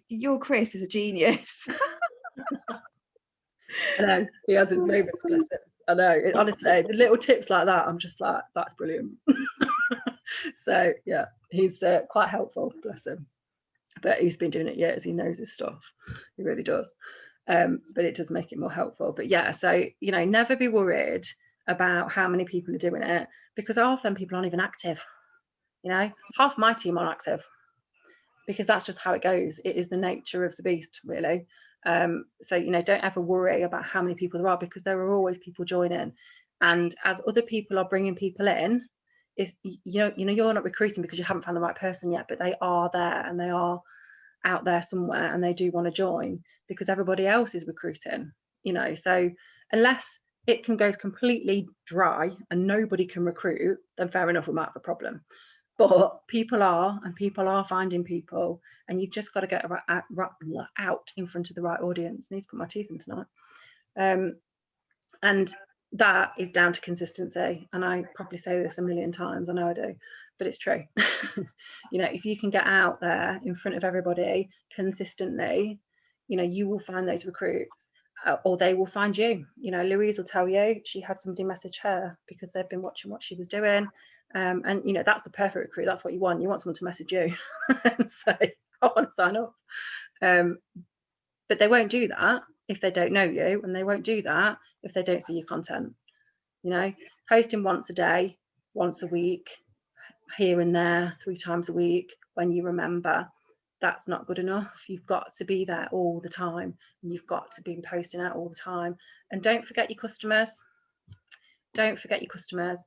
S3: your Chris is a genius.
S1: I know, he has his moments, bless him. I know, honestly, the little tips like that, I'm just like, that's brilliant. So yeah, he's quite helpful, bless him. But he's been doing it years, he knows his stuff, he really does. But it does make it more helpful. But yeah, so, you know, never be worried about how many people are doing it, because half them people aren't even active. You know, half my team aren't active, because that's just how it goes. It is the nature of the beast, really. So, you know, don't ever worry about how many people there are, because there are always people joining. And as other people are bringing people in, is, you know, you're not recruiting because you haven't found the right person yet, but they are there and they are out there somewhere and they do want to join because everybody else is recruiting, you know. So unless it goes completely dry and nobody can recruit, then fair enough, we might have a problem. But people are finding people, and you've just got to get out in front of the right audience. I need to put my teeth in tonight. And that is down to consistency. And I probably say this a million times, I know I do, but it's true. You know, if you can get out there in front of everybody consistently, you know, you will find those recruits, or they will find you. You know, Louise will tell you she had somebody message her because they've been watching what she was doing. And, you know, that's the perfect recruit. That's what you want. You want someone to message you and say, I want to sign up. But they won't do that if they don't know you, and they won't do that if they don't see your content. You know, posting once a day, once a week, here and there, 3 times a week when you remember, that's not good enough. You've got to be there all the time, and you've got to be posting out all the time. And don't forget your customers. Don't forget your customers.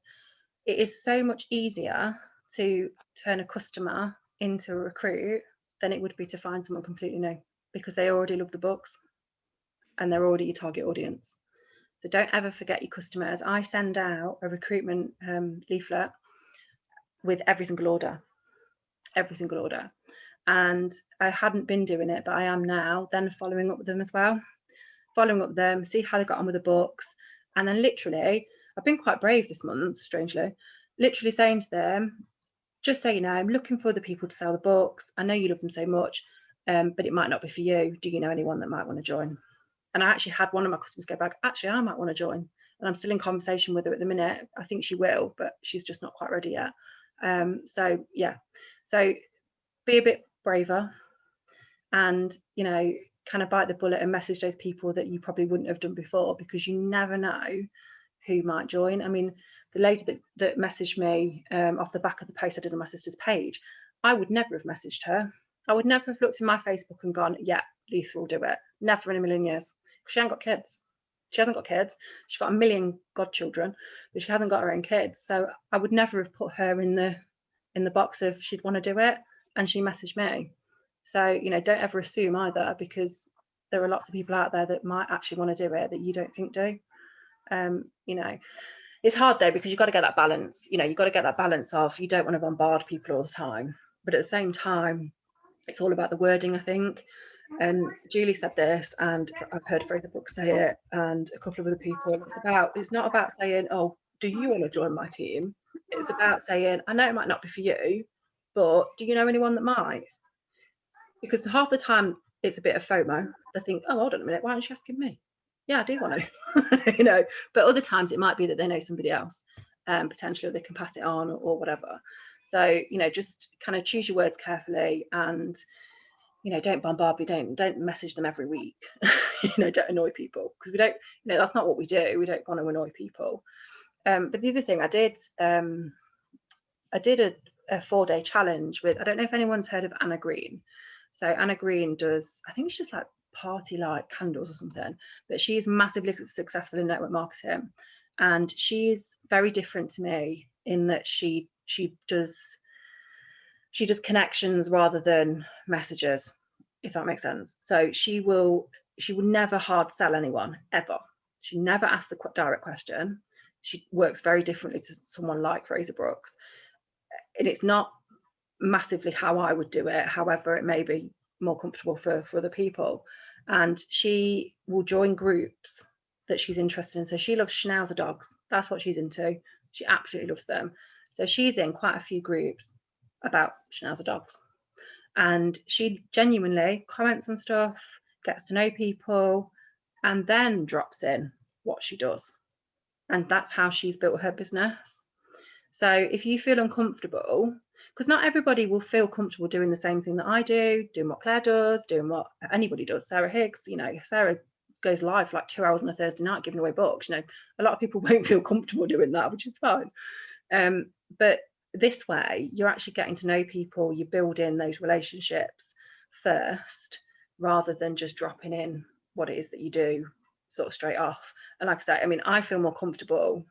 S1: It is so much easier to turn a customer into a recruit than it would be to find someone completely new, because they already love the books and they're already your target audience. So don't ever forget your customers. I send out a recruitment leaflet with every single order. And I hadn't been doing it, but I am now, then following up with them as well. Following up with them, see how they got on with the books. And then literally, I've been quite brave this month, strangely, literally saying to them, just so you know, I'm looking for the people to sell the books. I know you love them so much, but it might not be for you. Do you know anyone that might want to join? And I actually had one of my customers go back, actually, I might want to join. And I'm still in conversation with her at the minute. I think she will, but she's just not quite ready yet. So yeah, so be a bit braver and, you know, kind of bite the bullet and message those people that you probably wouldn't have done before, because you never know who might join. I mean, the lady that messaged me off the back of the post I did on my sister's page, I would never have messaged her. I would never have looked through my Facebook and gone, yeah, Lisa will do it. Never in a million years. She hasn't got kids. She hasn't got kids. She's got a million godchildren, but she hasn't got her own kids. So I would never have put her in the box of she'd want to do it. And she messaged me. So, you know, don't ever assume either, because there are lots of people out there that might actually want to do it that you don't think do. You know, it's hard though, because you've got to get that balance. You know, you've got to get that balance of, you don't want to bombard people all the time, but at the same time, it's all about the wording, I think. And Julie said this, and I've heard Fraser Brooks say it, and a couple of other people. It's not about saying, oh, do you want to join my team? It's about saying, I know it might not be for you, but do you know anyone that might? Because half the time it's a bit of FOMO. They think, oh, hold on a minute, why aren't you asking me? Yeah, I do want to, you know. But other times it might be that they know somebody else, potentially they can pass it on or whatever. So, you know, just kind of choose your words carefully, and, you know, don't bombard me, don't message them every week. You know, don't annoy people, because we don't, you know, that's not what we do. We don't want to annoy people. But the other thing I did a 4-day challenge with, I don't know if anyone's heard of Anna Green. So Anna Green does, I think it's just like party light candles or something, but she's massively successful in network marketing, and she's very different to me in that she does connections rather than messages, if that makes sense. So she will never hard sell anyone, ever. She never asks the direct question. She works very differently to someone like Fraser Brooks, and it's not massively how I would do it. However, it may be more comfortable for other people. And she will join groups that she's interested in. So she loves Schnauzer dogs. That's what she's into. She absolutely loves them. So she's in quite a few groups about Schnauzer dogs. And she genuinely comments on stuff, gets to know people, and then drops in what she does. And that's how she's built her business. So if you feel uncomfortable, because not everybody will feel comfortable doing the same thing that I do, doing what Claire does, doing what anybody does. Sarah Higgs, you know, Sarah goes live for like 2 hours on a Thursday night giving away books. You know, a lot of people won't feel comfortable doing that, which is fine. But this way, you're actually getting to know people, you're building those relationships first rather than just dropping in what it is that you do sort of straight off. And like I say, I mean, I feel more comfortable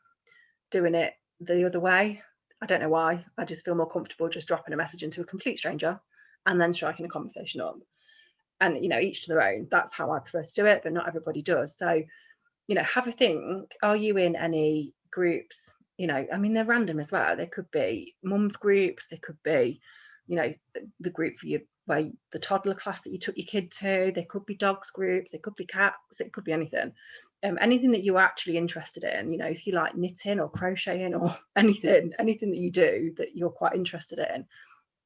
S1: doing it the other way. I don't know why. I just feel more comfortable just dropping a message into a complete stranger and then striking a conversation up. And, you know, each to their own. That's how I prefer to do it, but not everybody does. So, you know, have a think. Are you in any groups? You know, I mean, they're random as well. There could be mums groups. There could be, you know, the group for you, where the toddler class that you took your kid to. There could be dogs groups. There could be cats. It could be anything. Anything that you're actually interested in. You know, if you like knitting or crocheting or anything that you do that you're quite interested in,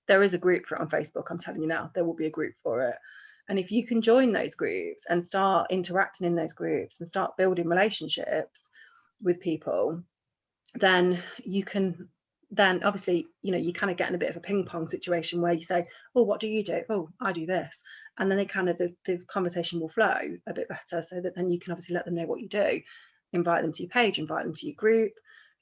S1: there is a group for it on Facebook. I'm telling you now, there will be a group for it. And if you can join those groups and start interacting in those groups and start building relationships with people, then you can, then obviously, you know, you kind of get in a bit of a ping pong situation where you say, oh, what do you do? Oh, I do this. And then it kind of, the conversation will flow a bit better, so that then you can obviously let them know what you do, invite them to your page, invite them to your group,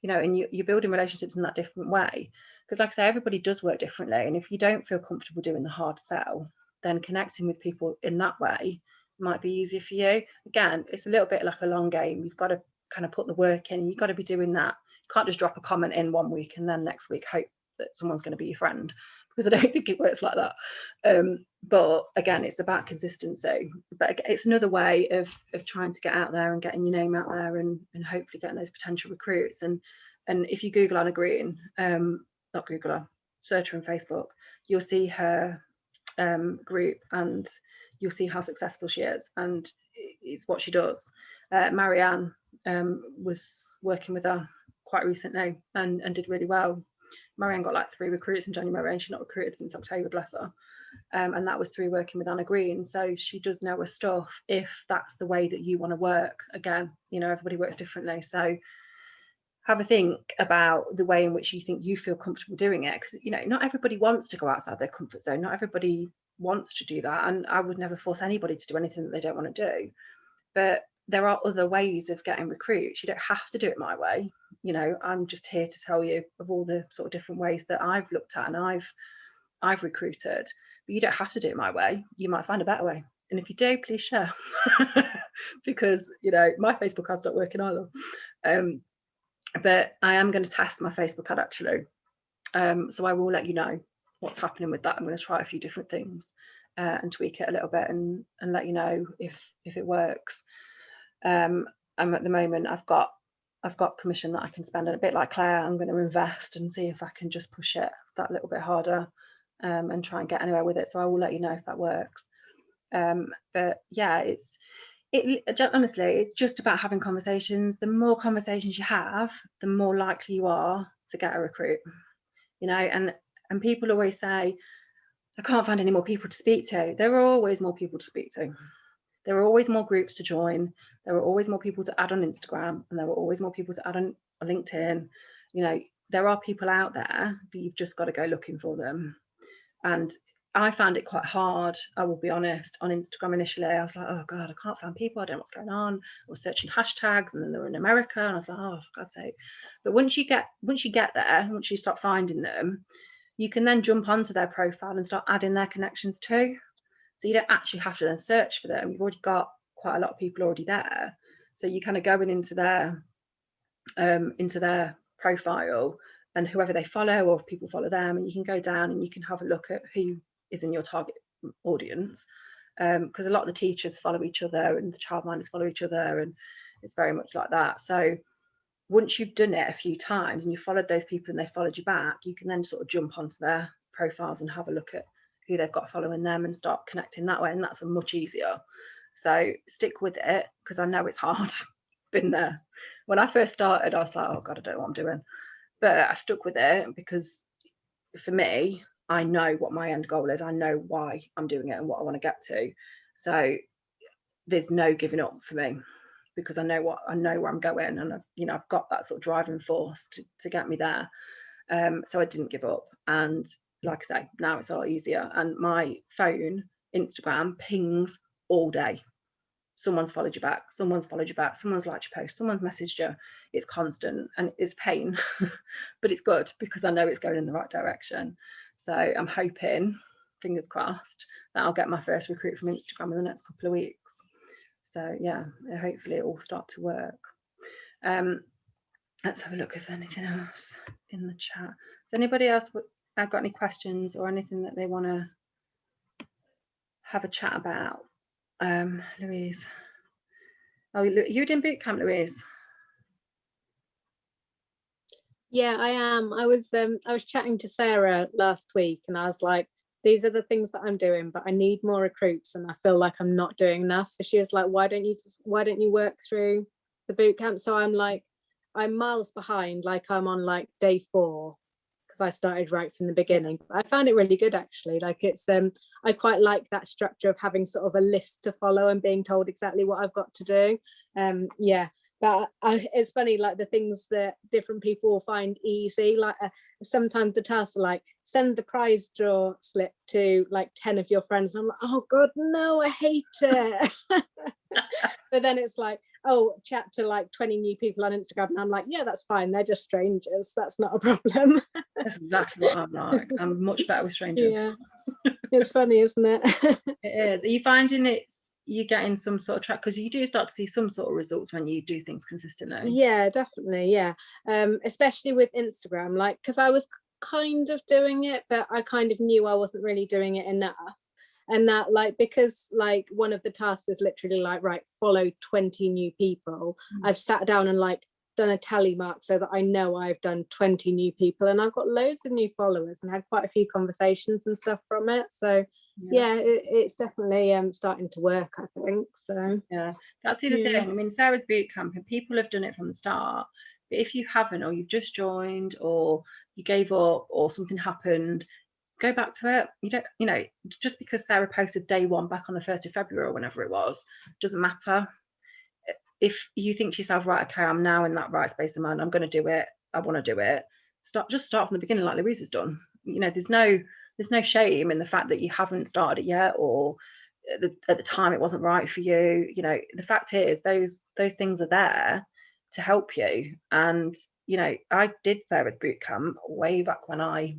S1: you know, and you're building relationships in that different way. Because like I say, everybody does work differently. And if you don't feel comfortable doing the hard sell, then connecting with people in that way might be easier for you. Again, it's a little bit like a long game. You've got to kind of put the work in. You've got to be doing that. You can't just drop a comment in one week and then next week hope that someone's going to be your friend, because I don't think it works like that. But again, it's about consistency. But it's another way of trying to get out there and getting your name out there and hopefully getting those potential recruits. And if you Google Anna Green, not Google her, search her on Facebook, you'll see her group and you'll see how successful she is, and it's what she does. Marianne was working with her quite recently and did really well. Marianne got like 3 recruits in January, and she's not recruited since October, bless her. And that was through working with Anna Green. So she does know her stuff if that's the way that you want to work. Again, you know, everybody works differently. So have a think about the way in which you think you feel comfortable doing it, because, you know, not everybody wants to go outside their comfort zone. Not everybody wants to do that, and I would never force anybody to do anything that they don't want to do. But there are other ways of getting recruits. You don't have to do it my way. You know, I'm just here to tell you of all the sort of different ways that I've looked at and I've recruited. But you don't have to do it my way. You might find a better way. And if you do, please share. Because, you know, my Facebook ad's not working either. But I am going to test my Facebook ad actually. So I will let you know what's happening with that. I'm going to try a few different things and tweak it a little bit and let you know if it works. I'm at the moment, I've got commission that I can spend, and a bit like Claire, I'm going to invest and see if I can just push it that little bit harder and try and get anywhere with it. So I will let you know if that works. But yeah, honestly, it's just about having conversations. The more conversations you have, the more likely you are to get a recruit, you know. And people always say, I can't find any more people to speak to. There are always more people to speak to. There are always more groups to join. There are always more people to add on Instagram, and there are always more people to add on LinkedIn. You know, there are people out there, but you've just got to go looking for them. And I found it quite hard, I will be honest, on Instagram initially. I was like, oh God, I can't find people. I don't know what's going on. I was searching hashtags, and then they were in America, and I was like, oh, for God's sake. But once you get there, once you start finding them, you can then jump onto their profile and start adding their connections too. So you don't actually have to then search for them. You've already got quite a lot of people already there. So you're kind of going into their profile, and whoever they follow, or if people follow them, and you can go down and you can have a look at who is in your target audience, because a lot of the teachers follow each other and the childminders follow each other, and it's very much like that. So once you've done it a few times and you followed those people and they followed you back, you can then sort of jump onto their profiles and have a look at who they've got following them and start connecting that way, and that's much easier. So stick with it, because I know it's hard. Been there. When I first started, I was like, oh God, I don't know what I'm doing. But I stuck with it because for me, I know what my end goal is. I know why I'm doing it and what I want to get to. So there's no giving up for me, because I know where I'm going, and I've got that sort of driving force to get me there. So I didn't give up, and like I say, now it's a lot easier, and my phone, Instagram pings all day. Someone's followed you back, someone's liked your post, someone's messaged you. It's constant, and it's pain, but it's good because I know it's going in the right direction. So I'm hoping, fingers crossed, that I'll get my first recruit from Instagram in the next couple of weeks. So yeah, hopefully it will start to work. Let's have a look if there's anything else in the chat. Has anybody else got any questions or anything that they want to have a chat about? Louise. Oh, you in boot camp, Louise?
S7: Yeah, I am. I was chatting to Sarah last week, and I was like, these are the things that I'm doing, but I need more recruits, and I feel like I'm not doing enough. So she was like, why don't you work through the boot camp? So I'm like, I'm miles behind. Like I'm on like day 4 because I started right from the beginning. But I found it really good actually. Like it's I quite like that structure of having sort of a list to follow and being told exactly what I've got to do. Yeah. But it's funny, like the things that different people will find easy, like sometimes the tasks are like, send the prize draw slip to like 10 of your friends. And I'm like, oh God, no, I hate it. But then it's like, oh, chat to like 20 new people on Instagram. And I'm like, yeah, that's fine. They're just strangers. That's not a problem.
S1: That's exactly what I'm like. I'm much better with strangers.
S7: Yeah, it's funny, isn't it?
S1: It is. Are you finding you're getting some sort of track, because you do start to see some sort of results when you do things consistently?
S7: Yeah, definitely. Yeah, especially with Instagram, like because I was kind of doing it, but I kind of knew I wasn't really doing it enough. And that like, because like one of the tasks is literally like, right, follow 20 new people. I've sat down and like done a tally mark so that I know I've done 20 new people, and I've got loads of new followers and had quite a few conversations and stuff from it. So yeah, it's definitely starting to work, I think. So
S1: yeah, that's the other thing. I mean, Sarah's boot camp, and people have done it from the start, but if you haven't, or you've just joined, or you gave up, or something happened, go back to it. You don't, you know, just because Sarah posted day 1 back on the 1st of February or whenever it was, doesn't matter. If you think to yourself, right, okay, I'm now in that right space of mind, I'm going to do it, I want to do it, just start from the beginning like Louise has done. You know, there's no shame in the fact that you haven't started it yet, or at the time it wasn't right for you. You know, the fact is those things are there to help you. And you know, I did Sarah's boot camp way back when I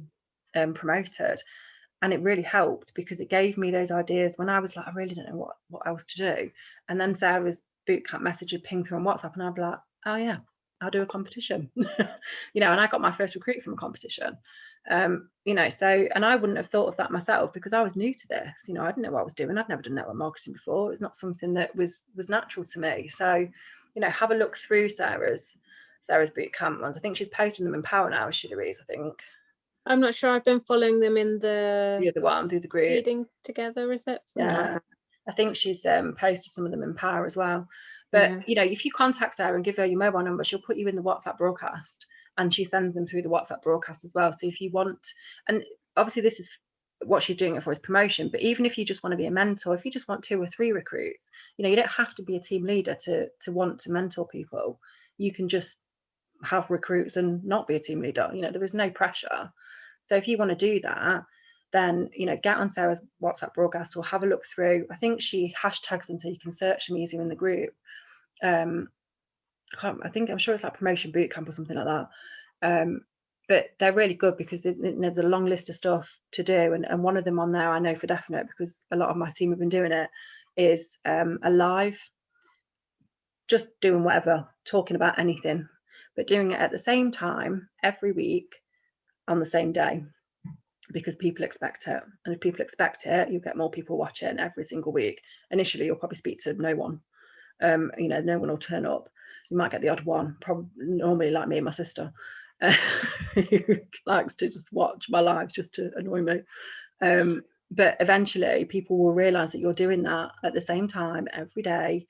S1: promoted, and it really helped because it gave me those ideas when I was like, I really don't know what else to do. And then Sarah's boot camp message would ping through on WhatsApp, and I'd be like, oh yeah, I'll do a competition. You know, and I got my first recruit from a competition. You know, so, and I wouldn't have thought of that myself because I was new to this. You know, I didn't know what I was doing. I'd never done network marketing before. It's not something that was natural to me. So, you know, have a look through Sarah's boot camp ones. I think she's posting them in Power now, is she, Louise? I think.
S7: I'm not sure. I've been following them in the
S1: other one through the group.
S7: Reading Together, is it? Something like that.
S1: I think she's posted some of them in Power as well. But you know, if you contact Sarah and give her your mobile number, she'll put you in the WhatsApp broadcast, and she sends them through the WhatsApp broadcast as well. So if you want, and obviously this is what she's doing it for, is promotion, but even if you just want to be a mentor, if you just want 2 or 3 recruits, you know, you don't have to be a team leader to want to mentor people. You can just have recruits and not be a team leader. You know, there is no pressure. So if you want to do that, then, you know, get on Sarah's WhatsApp broadcast or have a look through. I think she hashtags them so you can search them easier in the group. I'm sure it's like promotion bootcamp or something like that. But they're really good because there's a long list of stuff to do. And one of them on there, I know for definite, because a lot of my team have been doing it, is a live, just doing whatever, talking about anything, but doing it at the same time every week on the same day, because people expect it. And if people expect it, you'll get more people watching every single week. Initially, you'll probably speak to no one. You know, no one will turn up. You might get the odd one, probably normally like me and my sister, who likes to just watch my lives just to annoy me. But eventually people will realize that you're doing that at the same time every day,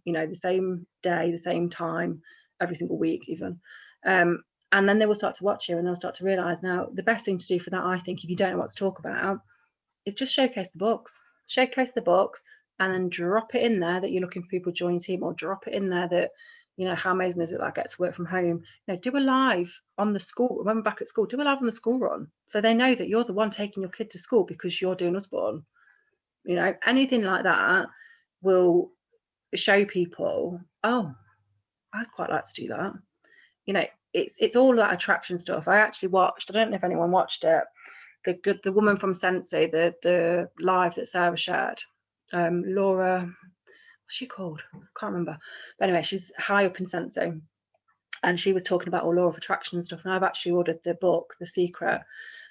S1: you know, the same day, the same time, every single week even. And then they will start to watch you, and they'll start to realize. Now, the best thing to do for that, I think, if you don't know what to talk about, is just showcase the books. Showcase the books, and then drop it in there that you're looking for people to join your team, or drop it in there that, you know, how amazing is it that I get to work from home? You know, do a live on the school, when we're back at school, do a live on the school run. So they know that you're the one taking your kid to school because you're doing Usborne. You know, anything like that will show people, oh, I'd quite like to do that. You know, it's all that attraction stuff. I actually watched, I don't know if anyone watched it, the woman from Sensi, the live that Sarah shared, Laura, what's she called? I can't remember. But anyway, she's high up in Sensi, and she was talking about all law of attraction and stuff. And I've actually ordered the book, The Secret,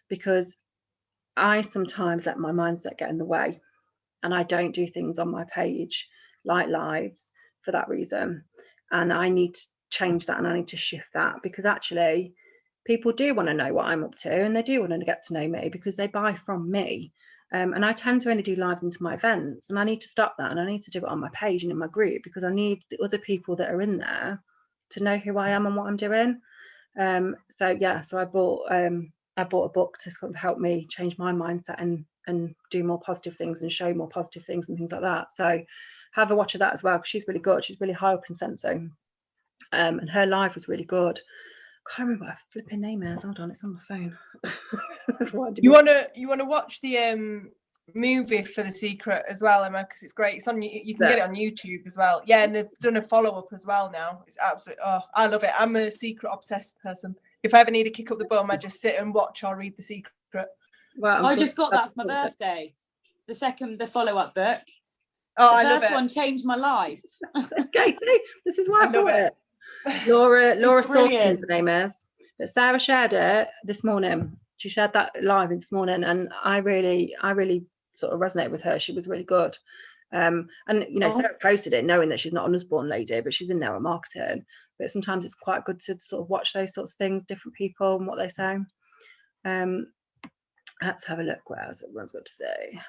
S1: because I sometimes let my mindset get in the way, and I don't do things on my page like lives for that reason. And I need to change that, and I need to shift that, because actually people do want to know what I'm up to, and they do want to get to know me because they buy from me. And I tend to only do lives into my events, and I need to stop that, and I need to do it on my page and in my group, because I need the other people that are in there to know who I am and what I'm doing. So I bought a book to sort of help me change my mindset and do more positive things and show more positive things and things like that. So have a watch of that as well, because she's really good. She's really high up in Senso, and her live was really good. I can't remember what her flipping name is. Hold on, it's on my phone.
S5: You want to watch the movie for The Secret as well, Emma, because it's great. It's on, you can get it on YouTube as well. Yeah, and they've done a follow-up as well now. It's absolutely, I love it. I'm a secret obsessed person. If I ever need to kick up the bum, I just sit and watch or read The Secret.
S4: Well, I just got that for my birthday. The follow-up book.
S5: Oh,
S4: the first one changed my life.
S1: Okay, this is why I bought it. Laura Thornton, the name is. But Sarah shared it this morning. She shared that live this morning, and I really sort of resonate with her. She was really good. And Sarah posted it knowing that she's not an Usborne lady, but she's in network marketing. But sometimes it's quite good to sort of watch those sorts of things, different people and what they say. Let's have a look what else everyone's got to say.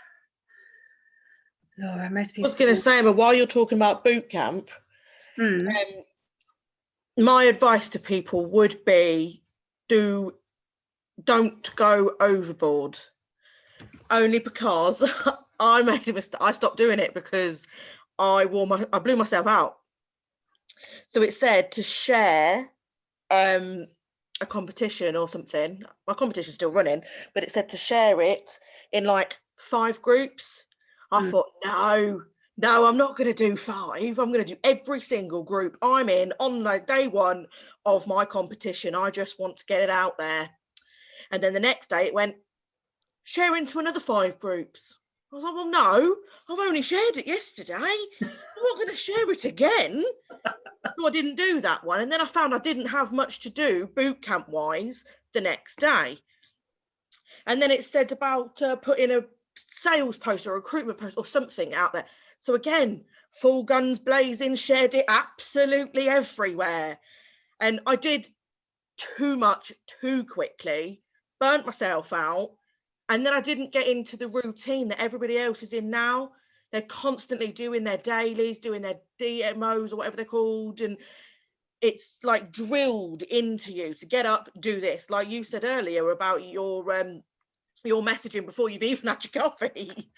S1: Laura, most people.
S2: I was going to say, Emma, while you're talking about boot camp, my advice to people would be don't go overboard. Only because I made a mistake. I stopped doing it because I blew myself out. So it said to share a competition or something. My competition's still running, but it said to share it in like 5 groups. I thought, no, I'm not going to do 5. I'm going to do every single group I'm in on like day 1 of my competition. I just want to get it out there. And then the next day it went, share into another 5 groups. I was like, well, no, I've only shared it yesterday. I'm not going to share it again. So I didn't do that one. And then I found I didn't have much to do boot camp wise the next day. And then it said about putting a sales post or a recruitment post or something out there. So again, full guns blazing, shared it absolutely everywhere. And I did too much too quickly, burnt myself out. And then I didn't get into the routine that everybody else is in now. They're constantly doing their dailies, doing their DMOs or whatever they're called. And it's like drilled into you to get up, do this. Like you said earlier about your messaging before you've even had your coffee.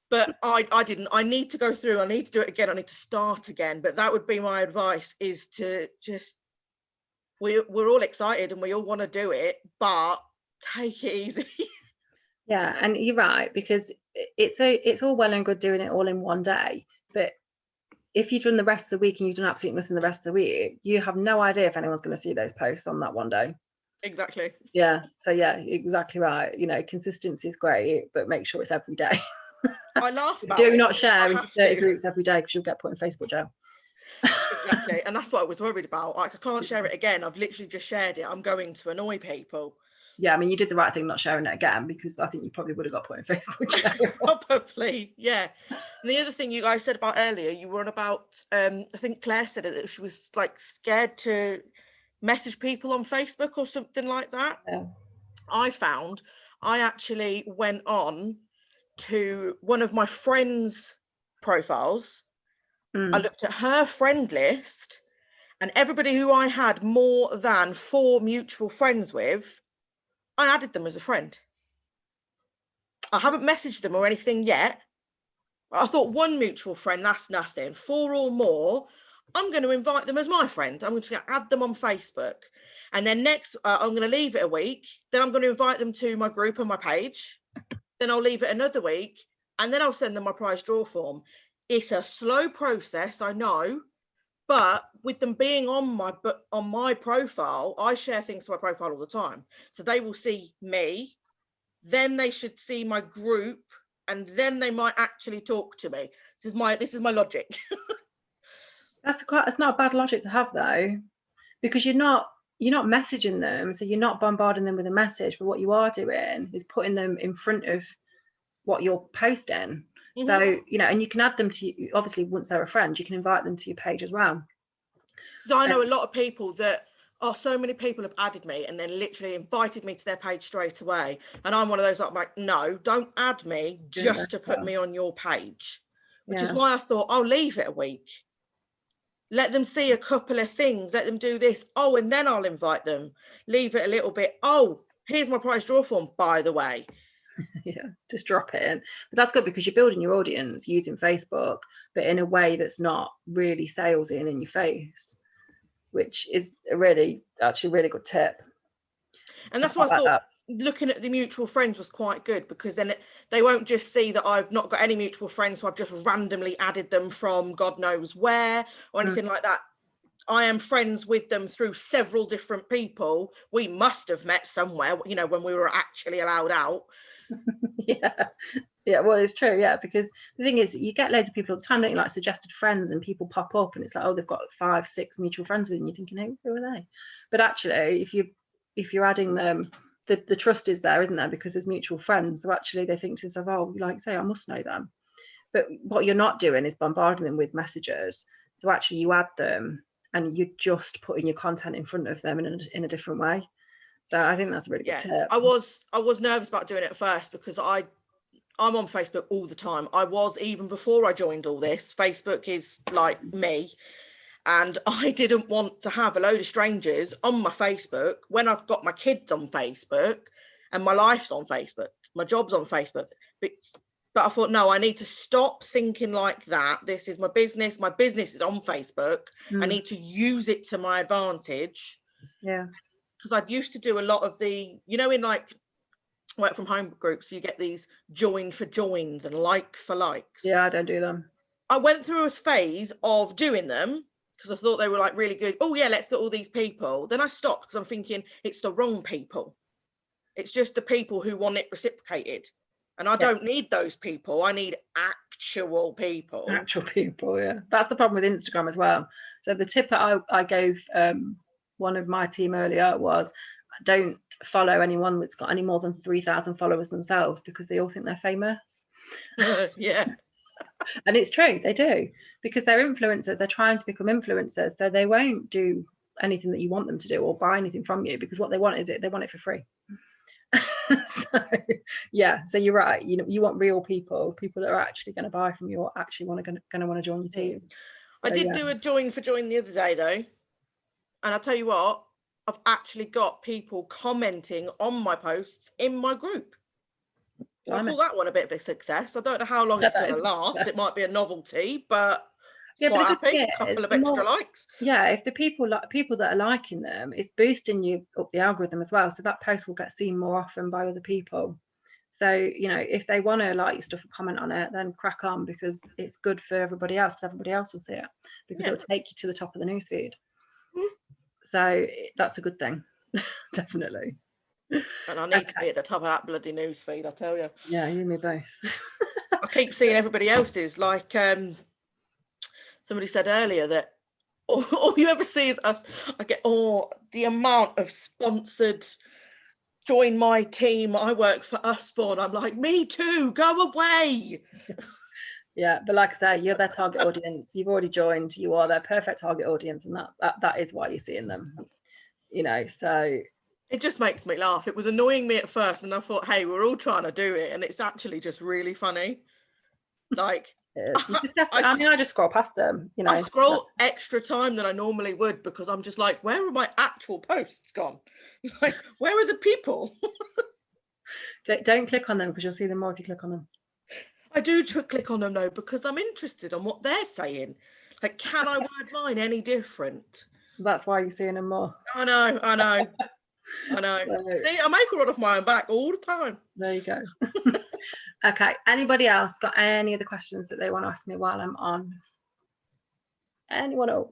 S2: But I didn't. I need to go through. I need to do it again. I need to start again. But that would be my advice, is to just, we're all excited and we all want to do it, but take it easy.
S1: Yeah, and you're right, because it's all well and good doing it all in one day, but if you've done the rest of the week and you've done absolutely nothing the rest of the week, you have no idea if anyone's going to see those posts on that one day.
S2: Exactly.
S1: Yeah, so yeah, exactly right. Consistency is great, but make sure it's every day.
S2: I laugh about
S1: do
S2: it.
S1: not share into 30 groups every day, because you'll get put in Facebook jail.
S2: Exactly, and that's what I was worried about. Like, I can't share it again. I've literally just shared it. I'm going to annoy people.
S1: Yeah, I mean, you did the right thing not sharing it again, because I think you probably would have got put in Facebook jail.
S2: Probably, yeah. And the other thing you guys said about earlier, you were on about, I think Claire said it, that she was like scared to message people on Facebook or something like that.
S1: Yeah.
S2: I found I actually went on to one of my friends' profiles. I looked at her friend list, and everybody who I had more than 4 mutual friends with, I added them as a friend. I haven't messaged them or anything yet. I thought 1 mutual friend, that's nothing. 4 or more, I'm going to invite them as my friend. I'm going to add them on Facebook. And then next, I'm going to leave it a week. Then I'm going to invite them to my group and my page. Then I'll leave it another week. And then I'll send them my prize draw form. It's a slow process, I know. But with them being on my profile, I share things to my profile all the time. So they will see me then they should see my group, and then they might actually talk to me. This is my logic.
S1: It's not a bad logic to have though, because you're not messaging them, so you're not bombarding them with a message, but what you are doing is putting them in front of what you're posting. Mm-hmm. So, you know, and you can add them to you, obviously once they're a friend, you can invite them to your page as well.
S2: So I know a lot of people that, so many people have added me and then literally invited me to their page straight away. And I'm one of those, I'm like, no, don't add me just to put me on your page, which is why I thought I'll leave it a week. Let them see a couple of things, let them do this. Oh, and then I'll invite them. Leave it a little bit. Oh, here's my prize draw form, by the way.
S1: Yeah, just drop it in. But that's good because you're building your audience using Facebook, but in a way that's not really salesy and in your face, which is actually a really good tip.
S2: And that's why I thought looking at the mutual friends was quite good, because then they won't just see that I've not got any mutual friends, so I've just randomly added them from God knows where or anything like that. I am friends with them through several different people. We must have met somewhere, you know, when we were actually allowed out.
S1: Yeah, well, it's true. Yeah, because the thing is, you get loads of people all the time, don't you, like suggested friends, and people pop up and it's like, oh, they've got 5, 6 mutual friends with you, and you're thinking, hey, who are they? But actually, if you're adding them, the trust is there, isn't there? Because there's mutual friends. So actually they think to themselves, oh, like say, I must know them. But what you're not doing is bombarding them with messages. So actually you add them and you're just putting your content in front of them in a different way. So I think that's a really good tip.
S2: I was nervous about doing it at first because I'm on Facebook all the time. I was, even before I joined all this. Facebook is like me. And I didn't want to have a load of strangers on my Facebook when I've got my kids on Facebook and my life's on Facebook, my job's on Facebook. But I thought, no, I need to stop thinking like that. This is my business. My business is on Facebook. I need to use it to my advantage.
S1: Yeah.
S2: Because I used to do a lot of the, you know, in like work from home groups, you get these join for joins and like for likes.
S1: Yeah, I don't do them.
S2: I went through a phase of doing them because I thought they were like really good. Oh yeah, let's get all these people. Then I stopped because I'm thinking it's the wrong people. It's just the people who want it reciprocated. And I don't need those people. I need actual people.
S1: Actual people, yeah. That's the problem with Instagram as well. So the tip I gave one of my team earlier was, don't follow anyone that's got any more than 3,000 followers themselves, because they all think they're famous.
S2: Yeah.
S1: And it's true, they do, because they're influencers. They're trying to become influencers, so they won't do anything that you want them to do or buy anything from you, because what they want is they want it for free. So you're right. You know, you want real people that are actually going to buy from you or actually want to join your team. So,
S2: I did do a join for join the other day though, and I'll tell you what, I've actually got people commenting on my posts in my group. So I call that one a bit of a success. I don't know how long it's going to last. It might be a novelty, but quite happy. A couple of extra likes.
S1: Yeah, if the people that are liking them, it's boosting you up the algorithm as well. So that post will get seen more often by other people. So, you know, if they want to like your stuff and comment on it, then crack on, because it's good for everybody else. Everybody else will see it, because it will take you to the top of the newsfeed. So that's a good thing. Definitely.
S2: And I need to be at the top of that bloody newsfeed, I tell you.
S1: Yeah, you and me both.
S2: I keep seeing everybody else's, like somebody said earlier that all you ever see is us. I get the amount of sponsored join my team, I work for Usborne. I'm like, me too, go away.
S1: Yeah, but like I say, you're their target audience. You've already joined. You are their perfect target audience, and that is why you're seeing them. You know, so
S2: it just makes me laugh. It was annoying me at first, and I thought, hey, we're all trying to do it, and it's actually just really funny. Like,
S1: I just scroll past them. You know,
S2: I scroll extra time than I normally would, because I'm just like, where are my actual posts gone? Like, where are the people?
S1: Don't click on them, because you'll see them more if you click on them.
S2: I do click on them though, because I'm interested on what they're saying. Like, can I word mine any different?
S1: That's why you're seeing them more.
S2: I know. So, see, I make a rod off my own back all the time.
S1: There you go. Okay, anybody else got any other questions that they want to ask me while I'm on? Anyone else?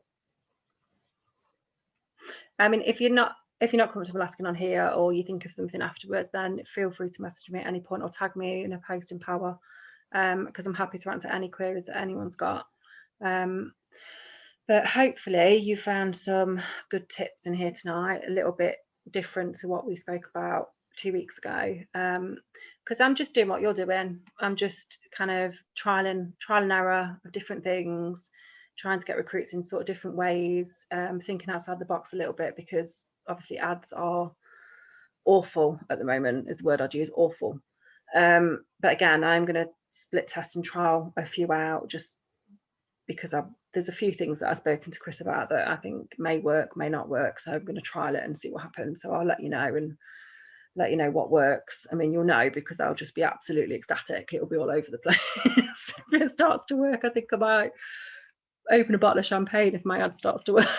S1: I mean, if you're not if you're not comfortable asking on here, or you think of something afterwards, then feel free to message me at any point or tag me in a post in Power, because I'm happy to answer any queries that anyone's got. But hopefully you found some good tips in here tonight, a little bit different to what we spoke about 2 weeks ago, because I'm just doing what you're doing. I'm just kind of trial and error of different things, trying to get recruits in sort of different ways, thinking outside the box a little bit, because obviously ads are awful at the moment, is the word I'd use, awful. But again, I'm going to split test and trial a few out, just because there's a few things that I've spoken to Chris about that I think may work, may not work. So I'm going to trial it and see what happens. So I'll let you know, and let you know what works. I mean, you'll know, because I'll just be absolutely ecstatic. It'll be all over the place. If it starts to work, I think I might open a bottle of champagne if my ad starts to work.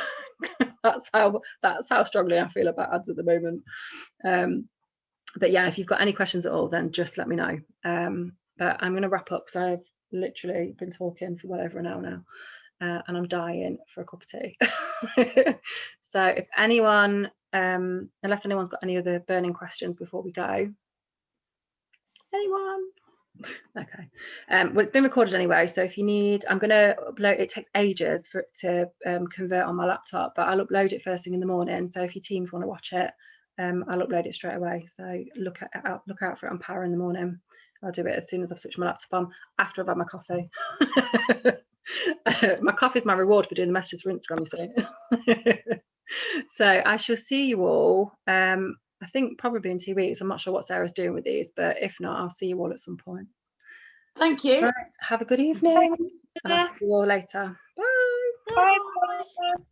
S1: that's how strongly I feel about ads at the moment. But yeah, if you've got any questions at all, then just let me know. But I'm going to wrap up, so I've literally been talking for well over an hour now, and I'm dying for a cup of tea. So if anyone, unless anyone's got any other burning questions before we go. Anyone? Okay. Well, it's been recorded anyway, so if you need, I'm going to upload, it takes ages for it to convert on my laptop, but I'll upload it first thing in the morning. So if your teams want to watch it, I'll upload it straight away. So look out for it on Power in the morning. I'll do it as soon as I've switched my laptop on, after I've had my coffee. My coffee is my reward for doing the messages for Instagram, you see. So I shall see you all, I think probably in 2 weeks. I'm not sure what Sarah's doing with these, but if not, I'll see you all at some point.
S4: Thank you.
S1: Right, have a good evening. And I'll see you all later. Bye.
S3: Bye.